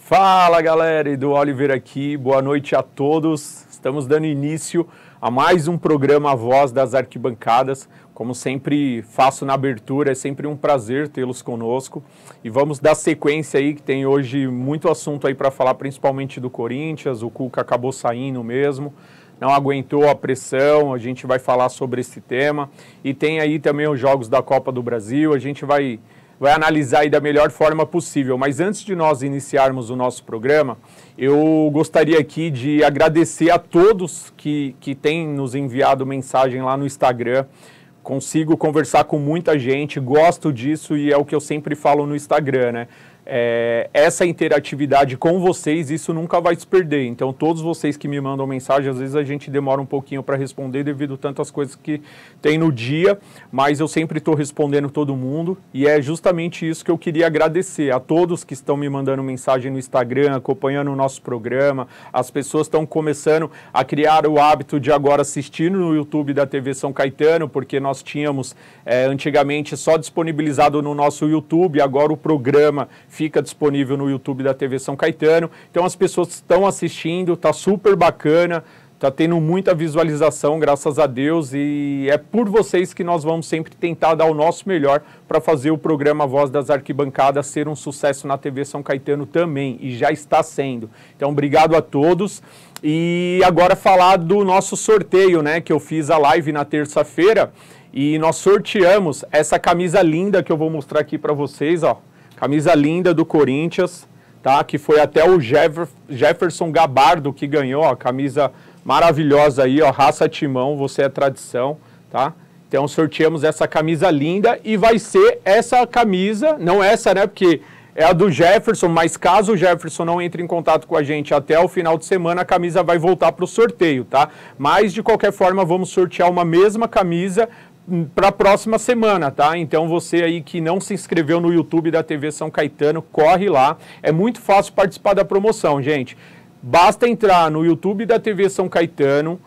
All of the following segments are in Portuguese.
Fala galera, Edu Oliveira aqui, boa noite a todos. Estamos dando início a mais um programa A Voz das Arquibancadas. Como sempre faço na abertura, é sempre um prazer tê-los conosco. E vamos dar sequência aí, que tem hoje muito assunto aí para falar, principalmente do Corinthians. O Cuca acabou saindo mesmo, não aguentou a pressão, a gente vai falar sobre esse tema. E tem aí também os jogos da Copa do Brasil, a gente vai analisar aí da melhor forma possível. Mas antes de nós iniciarmos o nosso programa, eu gostaria aqui de agradecer a todos que têm nos enviado mensagem lá no Instagram. Consigo conversar com muita gente, gosto disso e é o que eu sempre falo no Instagram, né? Essa interatividade com vocês, isso nunca vai se perder. Então, todos vocês que me mandam mensagem, às vezes a gente demora um pouquinho para responder devido a tantas coisas que tem no dia, mas eu sempre estou respondendo todo mundo e é justamente isso que eu queria agradecer a todos que estão me mandando mensagem no Instagram, acompanhando o nosso programa. As pessoas estão começando a criar o hábito de agora assistir no YouTube da TV São Caetano, porque nós tínhamos antigamente só disponibilizado no nosso YouTube, agora o programa fica disponível no YouTube da TV São Caetano. Então as pessoas estão assistindo, tá super bacana, tá tendo muita visualização, graças a Deus, e é por vocês que nós vamos sempre tentar dar o nosso melhor para fazer o programa Voz das Arquibancadas ser um sucesso na TV São Caetano também, e já está sendo. Então obrigado a todos. E agora falar do nosso sorteio, né, que eu fiz a live na terça-feira, e nós sorteamos essa camisa linda que eu vou mostrar aqui para vocês, ó. Camisa linda do Corinthians, tá? Que foi até o Jefferson Gabardo que ganhou, ó, camisa maravilhosa aí, ó, raça Timão, você é tradição, tá? Então sorteamos essa camisa linda e vai ser essa camisa, não essa, né? Porque é a do Jefferson, mas caso o Jefferson não entre em contato com a gente até o final de semana, a camisa vai voltar para o sorteio, tá? Mas de qualquer forma vamos sortear uma mesma camisa para a próxima semana, tá? Então você aí que não se inscreveu no YouTube da TV São Caetano, corre lá. É muito fácil participar da promoção, gente. Basta entrar no YouTube da TV São Caetano,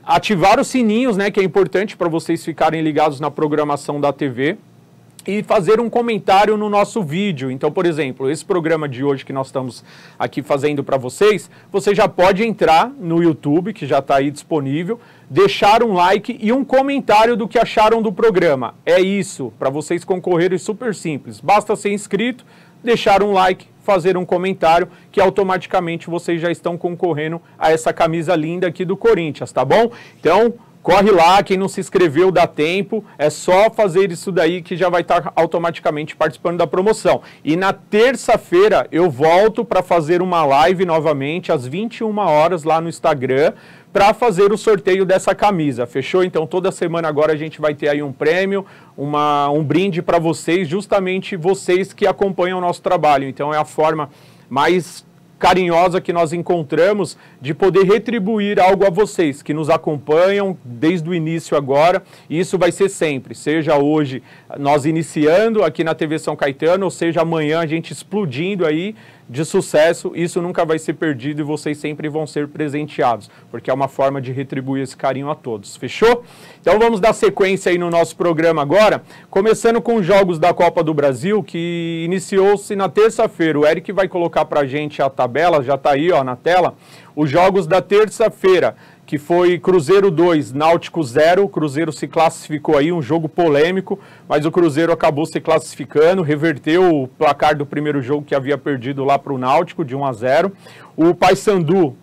ativar os sininhos, né, que é importante para vocês ficarem ligados na programação da TV, e fazer um comentário no nosso vídeo. Então, por exemplo, esse programa de hoje que nós estamos aqui fazendo para vocês, você já pode entrar no YouTube, que já está aí disponível, deixar um like e um comentário do que acharam do programa. É isso, para vocês concorrerem, super simples. Basta ser inscrito, deixar um like, fazer um comentário, que automaticamente vocês já estão concorrendo a essa camisa linda aqui do Corinthians, tá bom? Então, corre lá, quem não se inscreveu dá tempo, é só fazer isso daí que já vai estar automaticamente participando da promoção. E na terça-feira eu volto para fazer uma live novamente às 21 horas lá no Instagram para fazer o sorteio dessa camisa, fechou? Então toda semana agora a gente vai ter aí um prêmio, um brinde para vocês, justamente vocês que acompanham o nosso trabalho. Então é a forma mais carinhosa que nós encontramos de poder retribuir algo a vocês que nos acompanham desde o início agora, e isso vai ser sempre, seja hoje nós iniciando aqui na TV São Caetano, ou seja amanhã a gente explodindo aí de sucesso, isso nunca vai ser perdido e vocês sempre vão ser presenteados, porque é uma forma de retribuir esse carinho a todos, fechou? Então vamos dar sequência aí no nosso programa agora, começando com os jogos da Copa do Brasil, que iniciou-se na terça-feira. O Eric vai colocar pra gente a tabela, já tá aí, ó, na tela, os jogos da terça-feira, que foi Cruzeiro 2, Náutico 0, o Cruzeiro se classificou aí, um jogo polêmico, mas o Cruzeiro acabou se classificando, reverteu o placar do primeiro jogo que havia perdido lá para o Náutico, de 1-0. O Paysandu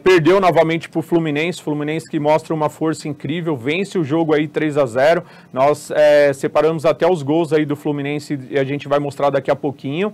perdeu novamente para o Fluminense que mostra uma força incrível, vence o jogo aí 3-0, nós separamos até os gols aí do Fluminense e a gente vai mostrar daqui a pouquinho.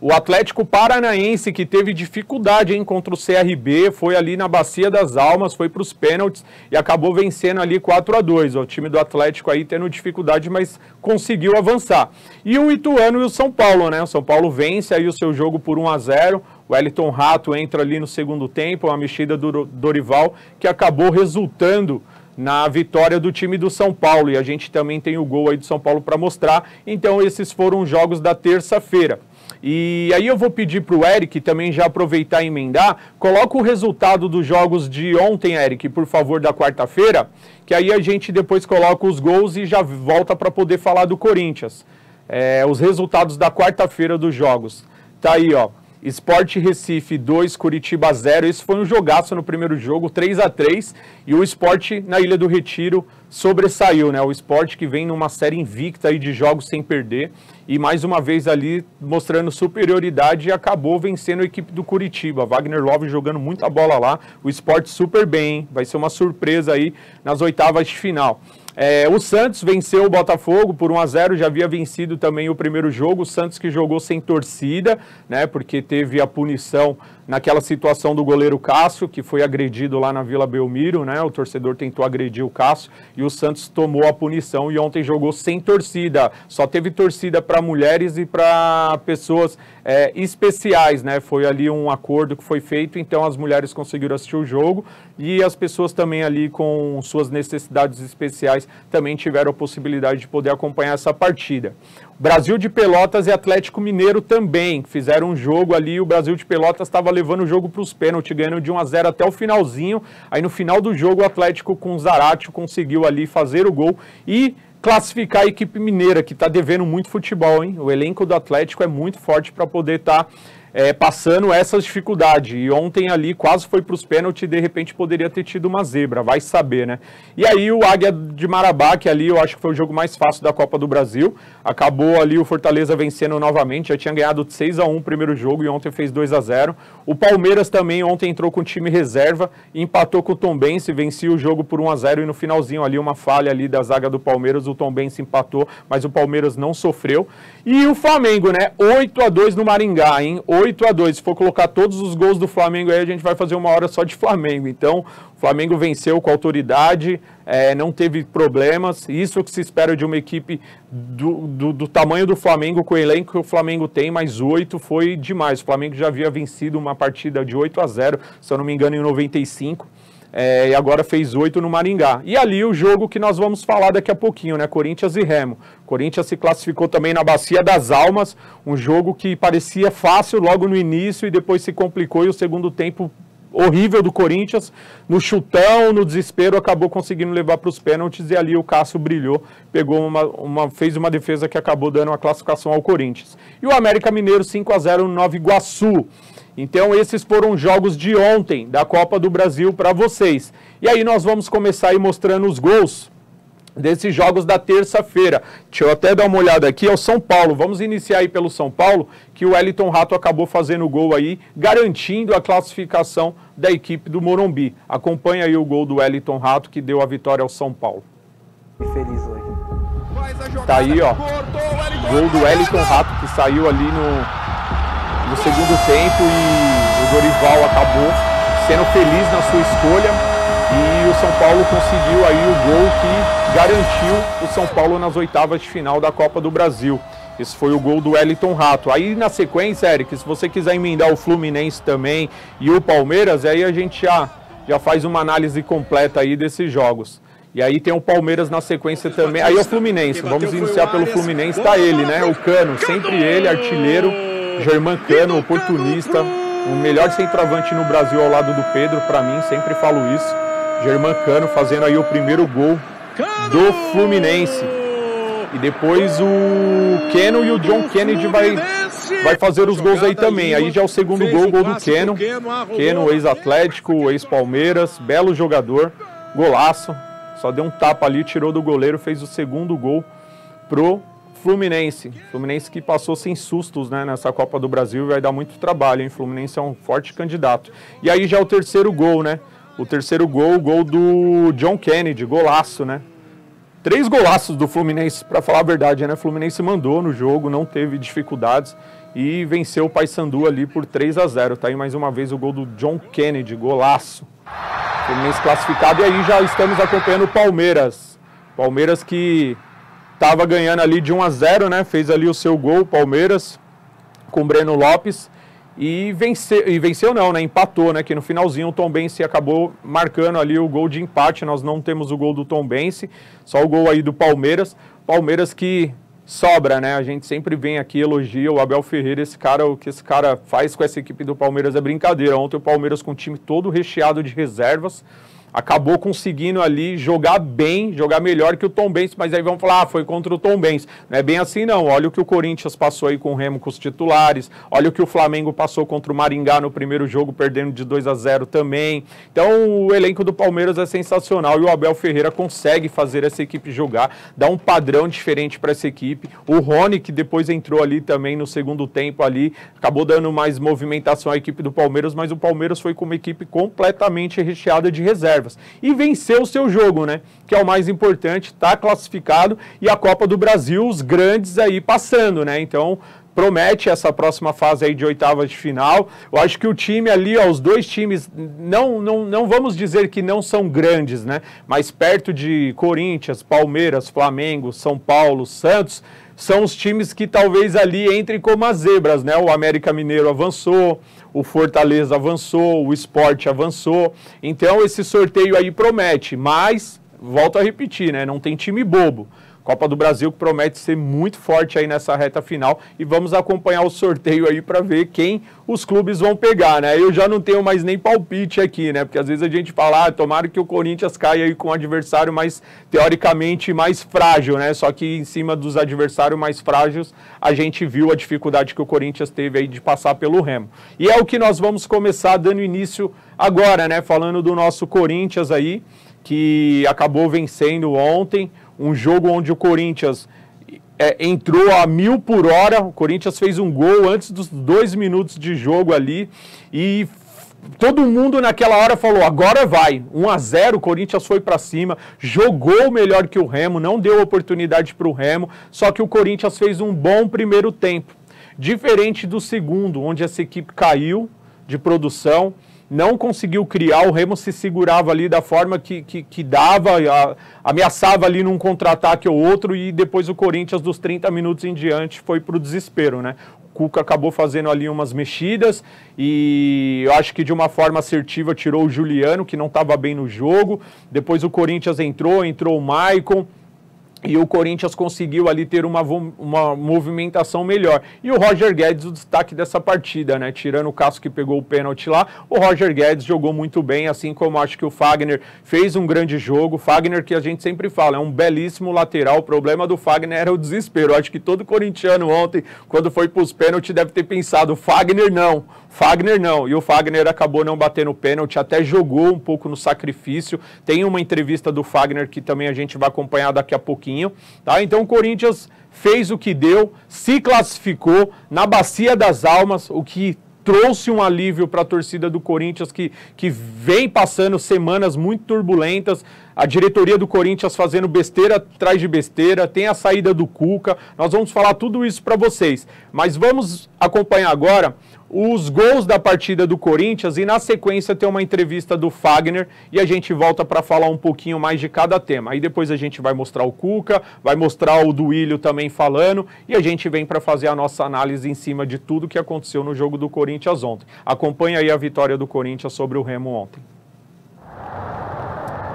O Atlético Paranaense, que teve dificuldade contra o CRB, foi ali na Bacia das Almas, foi para os pênaltis e acabou vencendo ali 4-2. O time do Atlético aí tendo dificuldade, mas conseguiu avançar. E o Ituano e o São Paulo, né? O São Paulo vence aí o seu jogo por 1-0. O Wellington Rato entra ali no segundo tempo, uma mexida do Dorival, que acabou resultando na vitória do time do São Paulo. E a gente também tem o gol aí do São Paulo para mostrar. Então esses foram os jogos da terça-feira. E aí eu vou pedir para o Eric também já aproveitar e emendar, coloca o resultado dos jogos de ontem, Eric, por favor, da quarta-feira, que aí a gente depois coloca os gols e já volta para poder falar do Corinthians. Os resultados da quarta-feira dos jogos. Tá aí, ó. Sport Recife 2, Curitiba 0. Esse foi um jogaço no primeiro jogo, 3-3. E o Sport na Ilha do Retiro sobressaiu, né? O Sport que vem numa série invicta aí de jogos sem perder. E mais uma vez ali mostrando superioridade e acabou vencendo a equipe do Curitiba. Wagner Love jogando muita bola lá. O Sport super bem, hein? Vai ser uma surpresa aí nas oitavas de final. O Santos venceu o Botafogo por 1-0, já havia vencido também o primeiro jogo. O Santos que jogou sem torcida, né, porque teve a punição naquela situação do goleiro Cássio, que foi agredido lá na Vila Belmiro, né? O torcedor tentou agredir o Cássio e o Santos tomou a punição e ontem jogou sem torcida. Só teve torcida para mulheres e para pessoas especiais, né? Foi ali um acordo que foi feito, então as mulheres conseguiram assistir o jogo e as pessoas também ali com suas necessidades especiais também tiveram a possibilidade de poder acompanhar essa partida. Brasil de Pelotas e Atlético Mineiro também fizeram um jogo ali, o Brasil de Pelotas estava levando o jogo para os pênaltis, ganhando de 1-0 até o finalzinho. Aí no final do jogo o Atlético com o Zaratio conseguiu ali fazer o gol e classificar a equipe mineira, que está devendo muito futebol, hein? O elenco do Atlético é muito forte para poder estar passando essas dificuldades. E ontem ali quase foi para os pênaltis e de repente poderia ter tido uma zebra, vai saber, né? E aí o Águia de Marabá, que ali eu acho que foi o jogo mais fácil da Copa do Brasil, acabou ali o Fortaleza vencendo novamente, já tinha ganhado de 6-1 o primeiro jogo e ontem fez 2-0. O Palmeiras também ontem entrou com o time reserva, empatou com o Tombense, vencia o jogo por 1-0 e no finalzinho ali uma falha ali da zaga do Palmeiras, o Tombense empatou, mas o Palmeiras não sofreu. E o Flamengo, né? 8-2 no Maringá, hein? 8-2. Se for colocar todos os gols do Flamengo aí, a gente vai fazer uma hora só de Flamengo. Então, o Flamengo venceu com autoridade, não teve problemas. Isso é o que se espera de uma equipe do tamanho do Flamengo, com o elenco que o Flamengo tem, mas 8 foi demais. O Flamengo já havia vencido uma partida de 8-0, se eu não me engano, em 95. E agora fez 8 no Maringá. E ali o jogo que nós vamos falar daqui a pouquinho, né? Corinthians e Remo. Corinthians se classificou também na Bacia das Almas, um jogo que parecia fácil logo no início e depois se complicou e o segundo tempo horrível do Corinthians, no chutão, no desespero, acabou conseguindo levar para os pênaltis e ali o Cássio brilhou, pegou fez uma defesa que acabou dando a classificação ao Corinthians. E o América Mineiro 5-0 no Nova Iguaçu. Então esses foram os jogos de ontem da Copa do Brasil para vocês. E aí nós vamos começar aí mostrando os gols desses jogos da terça-feira. Deixa eu até dar uma olhada aqui, é o São Paulo. Vamos iniciar aí pelo São Paulo, que o Wellington Rato acabou fazendo o gol aí, garantindo a classificação da equipe do Morumbi. Acompanha aí o gol do Wellington Rato, que deu a vitória ao São Paulo. Feliz hoje. Tá aí, ó, gol do Wellington Rato, que saiu ali no segundo tempo e o Dorival acabou sendo feliz na sua escolha e o São Paulo conseguiu aí o gol que garantiu o São Paulo nas oitavas de final da Copa do Brasil. Esse foi o gol do Wellington Rato. Aí na sequência, Eric, se você quiser emendar o Fluminense também e o Palmeiras, aí a gente já faz uma análise completa aí desses jogos. E aí tem o Palmeiras na sequência também. Aí é o Fluminense, vamos iniciar pelo Fluminense, tá ele, né? O Cano, sempre ele, artilheiro. Germán Cano, oportunista, o melhor centroavante no Brasil ao lado do Pedro, para mim, sempre falo isso. Germán Cano fazendo aí o primeiro gol do Fluminense. E depois o Keno e o John Kennedy vai fazer os gols aí também. Aí já é o segundo gol do Keno. Keno, ex-Atlético, ex-Palmeiras, belo jogador, golaço. Só deu um tapa ali, tirou do goleiro, fez o segundo gol pro Fluminense. Fluminense que passou sem sustos, né, nessa Copa do Brasil, vai dar muito trabalho, hein? Fluminense é um forte candidato. E aí já o terceiro gol, né? O terceiro gol, o gol do John Kennedy, golaço, né? 3 golaços do Fluminense, para falar a verdade, né? O Fluminense mandou no jogo, não teve dificuldades e venceu o Paysandu ali por 3-0. Tá aí mais uma vez o gol do John Kennedy, golaço. Fluminense classificado e aí já estamos acompanhando o Palmeiras. Palmeiras que estava ganhando ali de 1-0, né? Fez ali o seu gol, Palmeiras, com o Breno Lopes. E venceu não, né? Empatou, né? Que no finalzinho o Tombense acabou marcando ali o gol de empate. Nós não temos o gol do Tombense, só o gol aí do Palmeiras. Palmeiras que sobra, né? A gente sempre vem aqui, elogia o Abel Ferreira. O que esse cara faz com essa equipe do Palmeiras é brincadeira. Ontem o Palmeiras com o time todo recheado de reservas. acabou conseguindo ali jogar bem, jogar melhor que o Tombense, mas aí vamos falar, foi contra o Tombense. Não é bem assim não, olha o que o Corinthians passou aí com o Remo com os titulares, olha o que o Flamengo passou contra o Maringá no primeiro jogo, perdendo de 2-0 também. Então o elenco do Palmeiras é sensacional e o Abel Ferreira consegue fazer essa equipe jogar, dá um padrão diferente para essa equipe. O Rony, que depois entrou ali também no segundo tempo ali, acabou dando mais movimentação à equipe do Palmeiras, mas o Palmeiras foi com uma equipe completamente recheada de reservas. E venceu o seu jogo, né? Que é o mais importante, está classificado e a Copa do Brasil, os grandes aí passando, né? Então, promete essa próxima fase aí de oitavas de final. Eu acho que o time ali, ó, os dois times, não vamos dizer que não são grandes, né? Mas perto de Corinthians, Palmeiras, Flamengo, São Paulo, Santos, são os times que talvez ali entrem como as zebras, né? O América Mineiro avançou, o Fortaleza avançou, o Sport avançou. Então esse sorteio aí promete, mas, volto a repetir, né? Não tem time bobo. Copa do Brasil que promete ser muito forte aí nessa reta final e vamos acompanhar o sorteio aí para ver quem os clubes vão pegar, né? Eu já não tenho mais nem palpite aqui, né? Porque às vezes a gente fala, tomara que o Corinthians caia aí com um adversário mais, teoricamente, mais frágil, né? Só que em cima dos adversários mais frágeis, a gente viu a dificuldade que o Corinthians teve aí de passar pelo Remo. E é o que nós vamos começar dando início agora, né? Falando do nosso Corinthians aí, que acabou vencendo ontem, um jogo onde o Corinthians entrou a 1000 por hora, o Corinthians fez um gol antes dos 2 minutos de jogo ali e todo mundo naquela hora falou, agora vai, 1-0, o Corinthians foi para cima, jogou melhor que o Remo, não deu oportunidade para o Remo, só que o Corinthians fez um bom primeiro tempo, diferente do segundo, onde essa equipe caiu de produção, não conseguiu criar, o Remo se segurava ali da forma que dava, ameaçava ali num contra-ataque ou outro e depois o Corinthians dos 30 minutos em diante foi para o desespero, né? O Cuca acabou fazendo ali umas mexidas e eu acho que de uma forma assertiva tirou o Juliano, que não estava bem no jogo, depois o Corinthians entrou o Maicon, e o Corinthians conseguiu ali ter uma movimentação melhor. E o Roger Guedes, o destaque dessa partida, né? Tirando o Cássio que pegou o pênalti lá, o Roger Guedes jogou muito bem, assim como acho que o Fagner fez um grande jogo. Fagner, que a gente sempre fala, é um belíssimo lateral. O problema do Fagner era o desespero. Acho que todo corintiano ontem, quando foi para os pênaltis, deve ter pensado, Fagner não. E o Fagner acabou não batendo o pênalti, até jogou um pouco no sacrifício. Tem uma entrevista do Fagner que também a gente vai acompanhar daqui a pouquinho, tá? Então o Corinthians fez o que deu, se classificou na Bacia das Almas, o que trouxe um alívio para a torcida do Corinthians, que vem passando semanas muito turbulentas, a diretoria do Corinthians fazendo besteira atrás de besteira, tem a saída do Cuca, nós vamos falar tudo isso para vocês, mas vamos acompanhar agora os gols da partida do Corinthians e na sequência tem uma entrevista do Fagner e a gente volta para falar um pouquinho mais de cada tema. Aí depois a gente vai mostrar o Cuca, vai mostrar o Duílio também falando e a gente vem para fazer a nossa análise em cima de tudo que aconteceu no jogo do Corinthians ontem. Acompanha aí a vitória do Corinthians sobre o Remo ontem.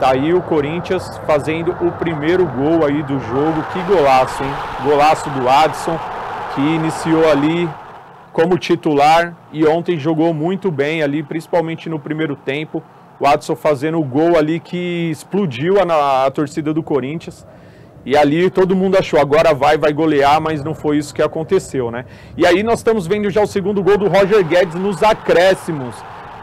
Tá aí o Corinthians fazendo o primeiro gol aí do jogo. Que golaço, hein? Golaço do Adson, que iniciou ali como titular e ontem jogou muito bem ali, principalmente no primeiro tempo. O Adson fazendo o gol ali que explodiu a torcida do Corinthians. E ali todo mundo achou, agora vai golear, mas não foi isso que aconteceu, né? E aí nós estamos vendo já o segundo gol do Roger Guedes nos acréscimos.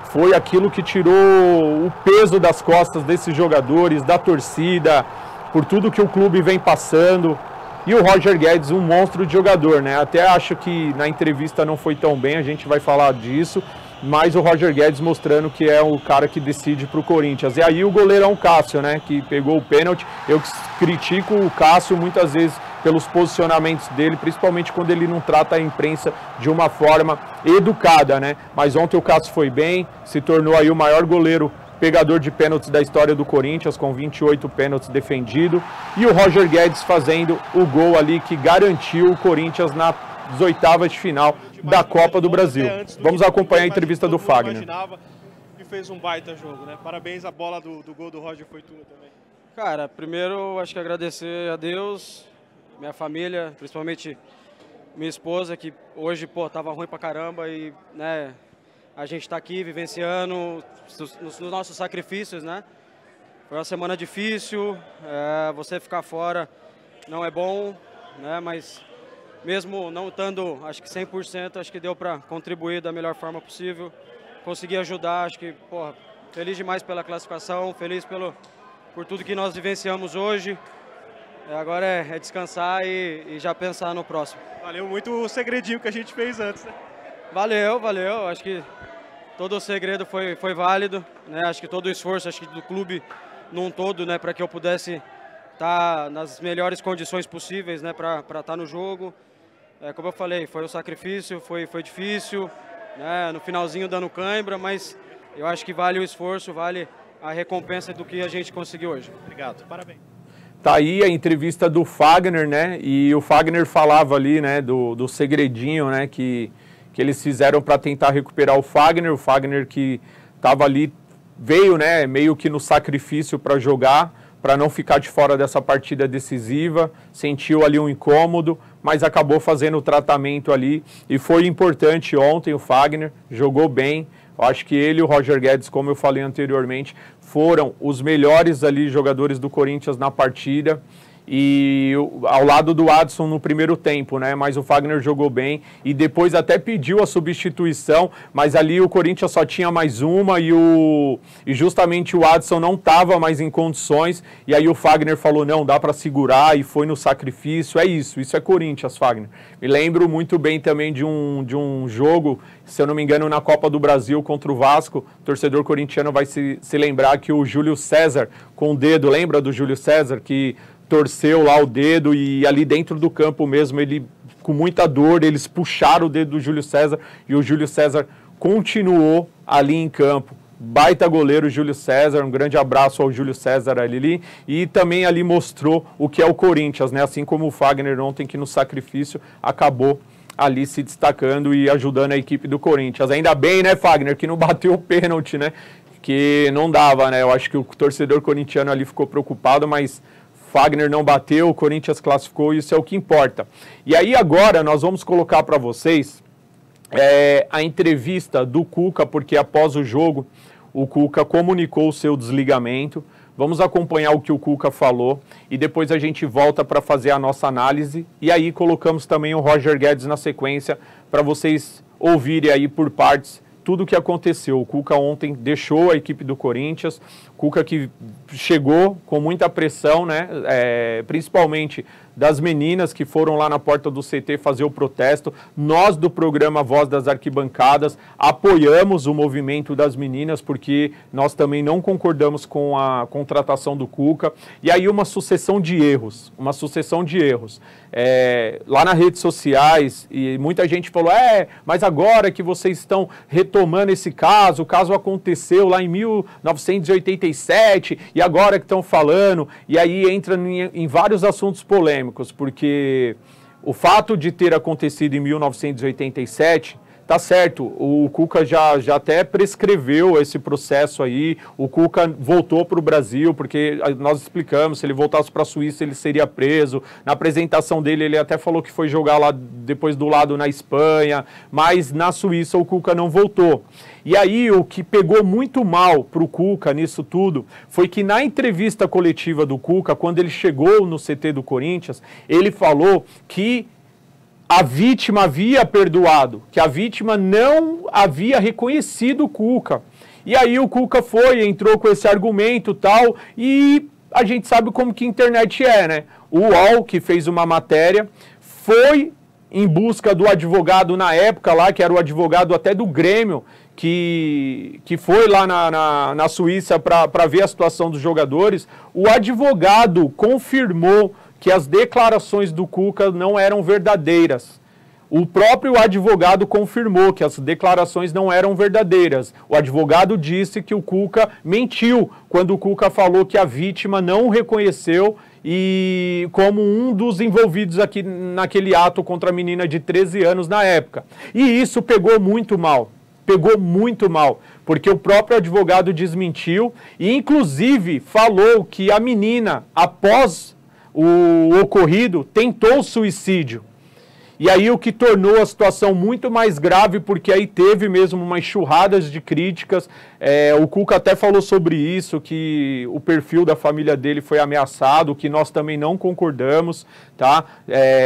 Foi aquilo que tirou o peso das costas desses jogadores, da torcida, por tudo que o clube vem passando. E o Roger Guedes, um monstro de jogador, né? Até acho que na entrevista não foi tão bem, a gente vai falar disso, mas o Roger Guedes mostrando que é o cara que decide para o Corinthians. E aí o goleirão Cássio, né? Que pegou o pênalti. Eu critico o Cássio muitas vezes pelos posicionamentos dele, principalmente quando ele não trata a imprensa de uma forma educada, né? Mas ontem o Cássio foi bem, se tornou aí o maior goleiro pegador de pênaltis da história do Corinthians, com 28 pênaltis defendidos. E o Roger Guedes fazendo o gol ali que garantiu o Corinthians nas oitavas de final da Copa do Brasil. Vamos acompanhar a entrevista do Fagner. E fez um baita jogo, né? Parabéns, a bola do gol do Roger foi tua também. Cara, primeiro acho que agradecer a Deus, minha família, principalmente minha esposa, que hoje, pô, tava ruim pra caramba e, né, a gente tá aqui vivenciando os nossos sacrifícios, né? Foi uma semana difícil, você ficar fora não é bom, né? Mas mesmo não estando, acho que 100%, acho que deu para contribuir da melhor forma possível. Consegui ajudar, acho que, porra, feliz demais pela classificação, feliz por tudo que nós vivenciamos hoje. Agora é descansar e já pensar no próximo. Valeu muito o segredinho que a gente fez antes, né? Valeu. Acho que todo o segredo foi válido, né? Acho que todo o esforço, acho que do clube num todo, né, para que eu pudesse estar nas melhores condições possíveis, né, para estar no jogo. Como eu falei, foi um sacrifício, foi difícil, né, no finalzinho dando cãibra, mas eu acho que vale o esforço, vale a recompensa do que a gente conseguiu hoje. Obrigado, parabéns. Tá aí a entrevista do Fagner, né? E o Fagner falava ali, né, do segredinho, né, que eles fizeram para tentar recuperar o Fagner que estava ali, veio, né, meio que no sacrifício para jogar, para não ficar de fora dessa partida decisiva, sentiu ali um incômodo, mas acabou fazendo o tratamento ali e foi importante ontem. O Fagner jogou bem. Eu acho que ele e o Roger Guedes, como eu falei anteriormente, foram os melhores ali jogadores do Corinthians na partida. E ao lado do Adson no primeiro tempo, né? Mas o Fagner jogou bem e depois até pediu a substituição, mas ali o Corinthians só tinha mais uma e justamente o Adson não estava mais em condições, e aí o Fagner falou, não, dá para segurar, e foi no sacrifício. Isso é Corinthians, Fagner. Me lembro muito bem também de um jogo, se eu não me engano, na Copa do Brasil contra o Vasco. O torcedor corintiano vai se lembrar que o Júlio César com o dedo, lembra do Júlio César, que torceu lá o dedo, e ali dentro do campo mesmo, ele com muita dor, eles puxaram o dedo do Júlio César e o Júlio César continuou ali em campo. Baita goleiro Júlio César, um grande abraço ao Júlio César ali, e também ali mostrou o que é o Corinthians, né? Assim como o Fagner ontem, que no sacrifício acabou ali se destacando e ajudando a equipe do Corinthians. Ainda bem, né, Fagner, que não bateu o pênalti, né? Que não dava, né? Eu acho que o torcedor corintiano ali ficou preocupado, mas Fagner não bateu, o Corinthians classificou, isso é o que importa. E aí agora nós vamos colocar para vocês a entrevista do Cuca, porque após o jogo o Cuca comunicou o seu desligamento. Vamos acompanhar o que o Cuca falou e depois a gente volta para fazer a nossa análise. E aí colocamos também o Roger Guedes na sequência para vocês ouvirem aí por partes tudo o que aconteceu. O Cuca ontem deixou a equipe do Corinthians, Cuca que chegou com muita pressão, né? Principalmente das meninas que foram lá na porta do CT fazer o protesto. Nós do programa Voz das Arquibancadas apoiamos o movimento das meninas, porque nós também não concordamos com a contratação do Cuca. E aí uma sucessão de erros, lá nas redes sociais, e muita gente falou, mas agora que vocês estão retomando esse caso, o caso aconteceu lá em 1987, e agora que estão falando, e aí entra em vários assuntos polêmicos, porque o fato de ter acontecido em 1987, tá certo, o Cuca já até prescreveu esse processo aí, o Cuca voltou para o Brasil, porque nós explicamos, se ele voltasse para a Suíça ele seria preso. Na apresentação dele ele até falou que foi jogar lá depois do lado na Espanha, mas na Suíça o Cuca não voltou. E aí o que pegou muito mal para o Cuca nisso tudo foi que na entrevista coletiva do Cuca, quando ele chegou no CT do Corinthians, ele falou que a vítima havia perdoado, que a vítima não havia reconhecido o Cuca. E aí o Cuca entrou com esse argumento e tal, e a gente sabe como que a internet é, né? O UOL, que fez uma matéria, foi em busca do advogado na época lá, que era o advogado até do Grêmio, que foi lá na Suíça para ver a situação dos jogadores. O advogado confirmou que as declarações do Cuca não eram verdadeiras. O próprio advogado confirmou que as declarações não eram verdadeiras. O advogado disse que o Cuca mentiu quando o Cuca falou que a vítima não o reconheceu e como um dos envolvidos aqui naquele ato contra a menina de 13 anos na época. E isso pegou muito mal, porque o próprio advogado desmentiu e inclusive falou que a menina, após o ocorrido, tentou suicídio. E aí o que tornou a situação muito mais grave, porque aí teve mesmo umas churradas de críticas. O Cuca até falou sobre isso, que o perfil da família dele foi ameaçado, que nós também não concordamos, tá?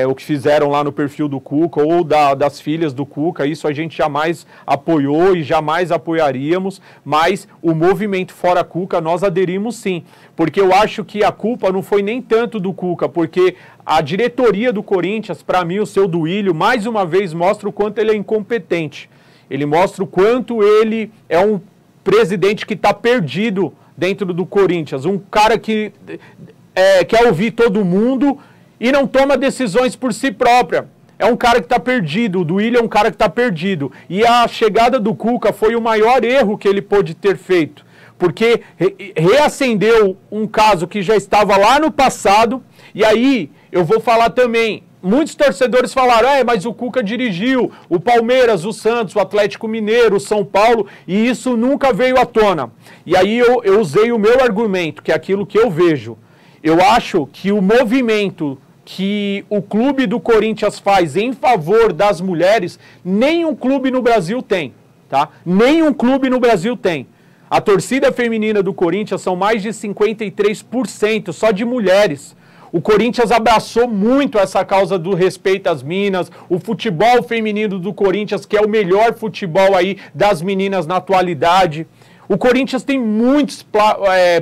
O que fizeram lá no perfil do Cuca ou das filhas do Cuca, isso a gente jamais apoiou e jamais apoiaríamos, mas o movimento Fora Cuca nós aderimos sim, porque eu acho que a culpa não foi nem tanto do Cuca, porque a diretoria do Corinthians, para mim, o seu Duílio, mais uma vez mostra o quanto ele é incompetente. Ele mostra o quanto ele é um presidente que está perdido dentro do Corinthians. Um cara que quer ouvir todo mundo e não toma decisões por si própria. É um cara que está perdido. O Duílio é um cara que está perdido. E a chegada do Cuca foi o maior erro que ele pôde ter feito. Porque reacendeu um caso que já estava lá no passado. E aí, eu vou falar também, muitos torcedores falaram, mas o Cuca dirigiu o Palmeiras, o Santos, o Atlético Mineiro, o São Paulo, e isso nunca veio à tona. E aí eu usei o meu argumento, que é aquilo que eu vejo. Eu acho que o movimento que o clube do Corinthians faz em favor das mulheres, nenhum clube no Brasil tem, tá? Nenhum clube no Brasil tem. A torcida feminina do Corinthians são mais de 53% só de mulheres. O Corinthians abraçou muito essa causa do respeito às minas, o futebol feminino do Corinthians, que é o melhor futebol aí das meninas na atualidade. O Corinthians tem muitos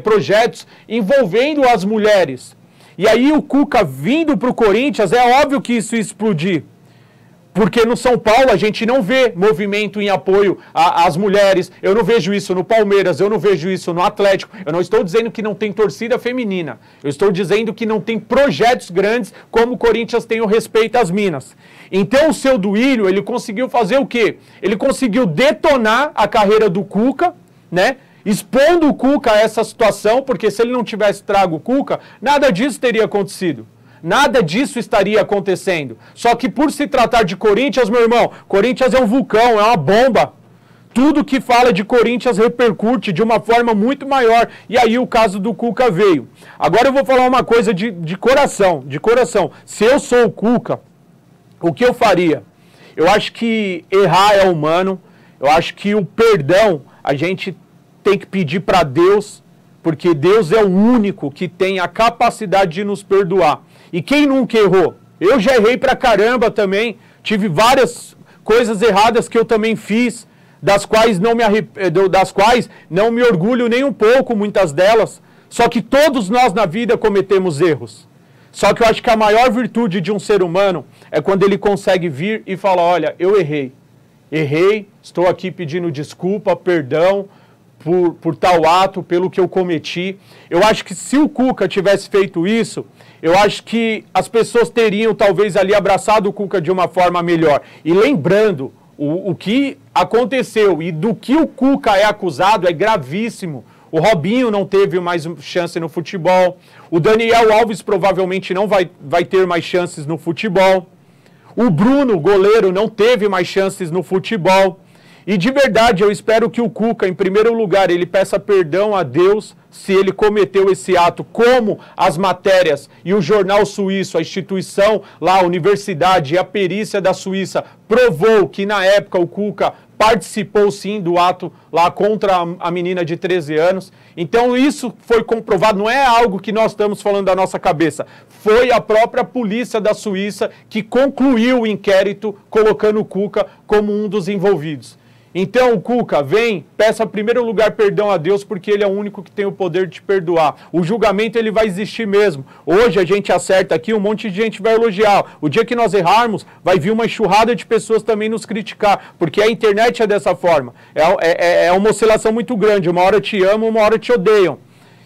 projetos envolvendo as mulheres. E aí o Cuca vindo para o Corinthians, é óbvio que isso ia explodir. Porque no São Paulo a gente não vê movimento em apoio às mulheres, eu não vejo isso no Palmeiras, eu não vejo isso no Atlético. Eu não estou dizendo que não tem torcida feminina, eu estou dizendo que não tem projetos grandes como o Corinthians tem o respeito às minas. Então o seu Duílio, ele conseguiu fazer o quê? Ele conseguiu detonar a carreira do Cuca, né? Expondo o Cuca a essa situação, porque se ele não tivesse trago o Cuca, nada disso teria acontecido. Nada disso estaria acontecendo. Só que por se tratar de Corinthians, meu irmão, Corinthians é um vulcão, é uma bomba. Tudo que fala de Corinthians repercute de uma forma muito maior. E aí o caso do Cuca veio. Agora eu vou falar uma coisa de coração, de coração. Se eu sou o Cuca, o que eu faria? Eu acho que errar é humano. Eu acho que o perdão a gente tem que pedir para Deus, porque Deus é o único que tem a capacidade de nos perdoar. E quem nunca errou? Eu já errei pra caramba também. Tive várias coisas erradas que eu também fiz, das quais não me orgulho nem um pouco, muitas delas. Só que todos nós na vida cometemos erros. Só que eu acho que a maior virtude de um ser humano é quando ele consegue vir e falar, olha, eu errei. Errei, estou aqui pedindo desculpa, perdão por tal ato, pelo que eu cometi. Eu acho que se o Cuca tivesse feito isso, eu acho que as pessoas teriam talvez ali abraçado o Cuca de uma forma melhor. E lembrando, o que aconteceu e do que o Cuca é acusado é gravíssimo. O Robinho não teve mais chance no futebol. O Daniel Alves provavelmente não vai ter mais chances no futebol. O Bruno, goleiro, não teve mais chances no futebol. E de verdade, eu espero que o Cuca, em primeiro lugar, ele peça perdão a Deus se ele cometeu esse ato, como as matérias e o jornal suíço, a instituição lá, a universidade e a perícia da Suíça provou que na época o Cuca participou sim do ato lá contra a menina de 13 anos. Então isso foi comprovado, não é algo que nós estamos falando da nossa cabeça. Foi a própria polícia da Suíça que concluiu o inquérito colocando o Cuca como um dos envolvidos. Então, o Cuca, vem, peça em primeiro lugar perdão a Deus, porque Ele é o único que tem o poder de te perdoar. O julgamento, ele vai existir mesmo. Hoje a gente acerta aqui, um monte de gente vai elogiar. O dia que nós errarmos, vai vir uma enxurrada de pessoas também nos criticar, porque a internet é dessa forma. É uma oscilação muito grande, uma hora te amam, uma hora te odeiam.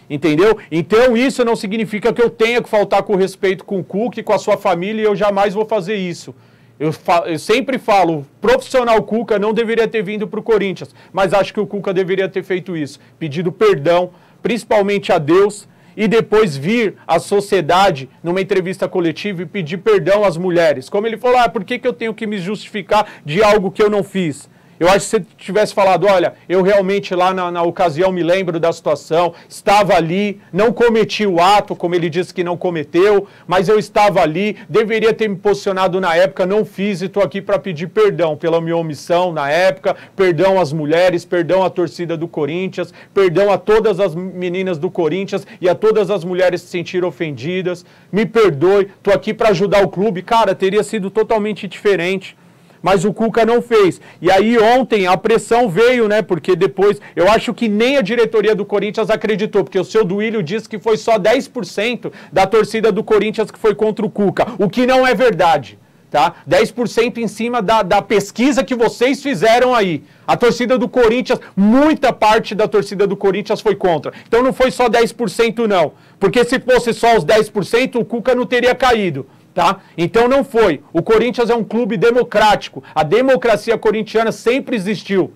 Entendeu? Então isso não significa que eu tenha que faltar com respeito com o Cuca e com a sua família, e eu jamais vou fazer isso. Eu sempre falo, o profissional Cuca não deveria ter vindo para o Corinthians, mas acho que o Cuca deveria ter feito isso, pedido perdão, principalmente a Deus, e depois vir à sociedade, numa entrevista coletiva, e pedir perdão às mulheres. Como ele falou, por que eu tenho que me justificar de algo que eu não fiz? Eu acho que se você tivesse falado, olha, eu realmente lá na ocasião me lembro da situação, estava ali, não cometi o ato, como ele disse que não cometeu, mas eu estava ali, deveria ter me posicionado na época, não fiz e estou aqui para pedir perdão pela minha omissão na época, perdão às mulheres, perdão à torcida do Corinthians, perdão a todas as meninas do Corinthians e a todas as mulheres que se sentiram ofendidas, me perdoe, estou aqui para ajudar o clube. Cara, teria sido totalmente diferente. Mas o Cuca não fez. E aí ontem a pressão veio, né? Porque depois, eu acho que nem a diretoria do Corinthians acreditou, porque o seu Duílio disse que foi só 10% da torcida do Corinthians que foi contra o Cuca, o que não é verdade, tá? 10% em cima da pesquisa que vocês fizeram aí. A torcida do Corinthians, muita parte da torcida do Corinthians foi contra. Então não foi só 10% não, porque se fosse só os 10%, o Cuca não teria caído. Tá? Então não foi. O Corinthians é um clube democrático. A democracia corintiana sempre existiu.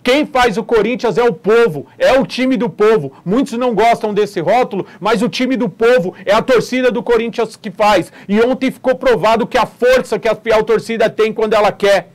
Quem faz o Corinthians é o povo, é o time do povo. Muitos não gostam desse rótulo, mas o time do povo é a torcida do Corinthians que faz. E ontem ficou provado que a força que a fiel torcida tem quando ela quer,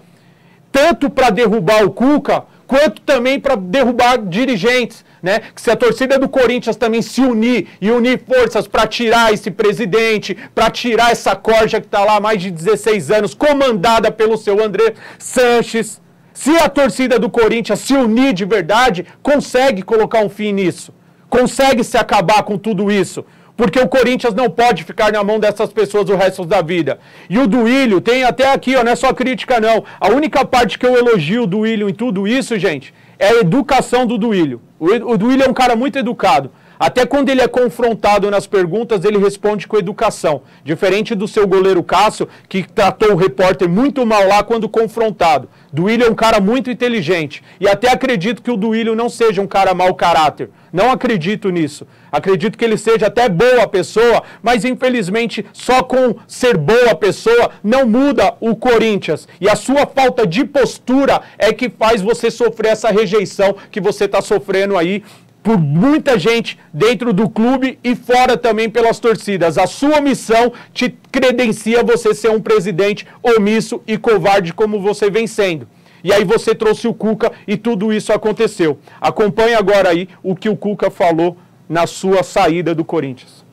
tanto para derrubar o Cuca, quanto também para derrubar dirigentes. Né? Que se a torcida do Corinthians também se unir e unir forças para tirar esse presidente, para tirar essa corja que está lá há mais de 16 anos, comandada pelo seu André Sanches, se a torcida do Corinthians se unir de verdade, consegue colocar um fim nisso, consegue se acabar com tudo isso. Porque o Corinthians não pode ficar na mão dessas pessoas o resto da vida. E o Duílio tem até aqui, ó, não é só crítica não. A única parte que eu elogio o Duílio em tudo isso, gente, é a educação do Duílio. O Duílio é um cara muito educado. Até quando ele é confrontado nas perguntas, ele responde com educação. Diferente do seu goleiro Cássio, que tratou o repórter muito mal lá quando confrontado. Duílio é um cara muito inteligente. E até acredito que o Duílio não seja um cara mau caráter. Não acredito nisso. Acredito que ele seja até boa pessoa, mas infelizmente só com ser boa pessoa não muda o Corinthians. E a sua falta de postura é que faz você sofrer essa rejeição que você está sofrendo aí por muita gente dentro do clube e fora também pelas torcidas. A sua missão te credencia você ser um presidente omisso e covarde como você vem sendo. E aí você trouxe o Cuca e tudo isso aconteceu. Acompanhe agora aí o que o Cuca falou na sua saída do Corinthians.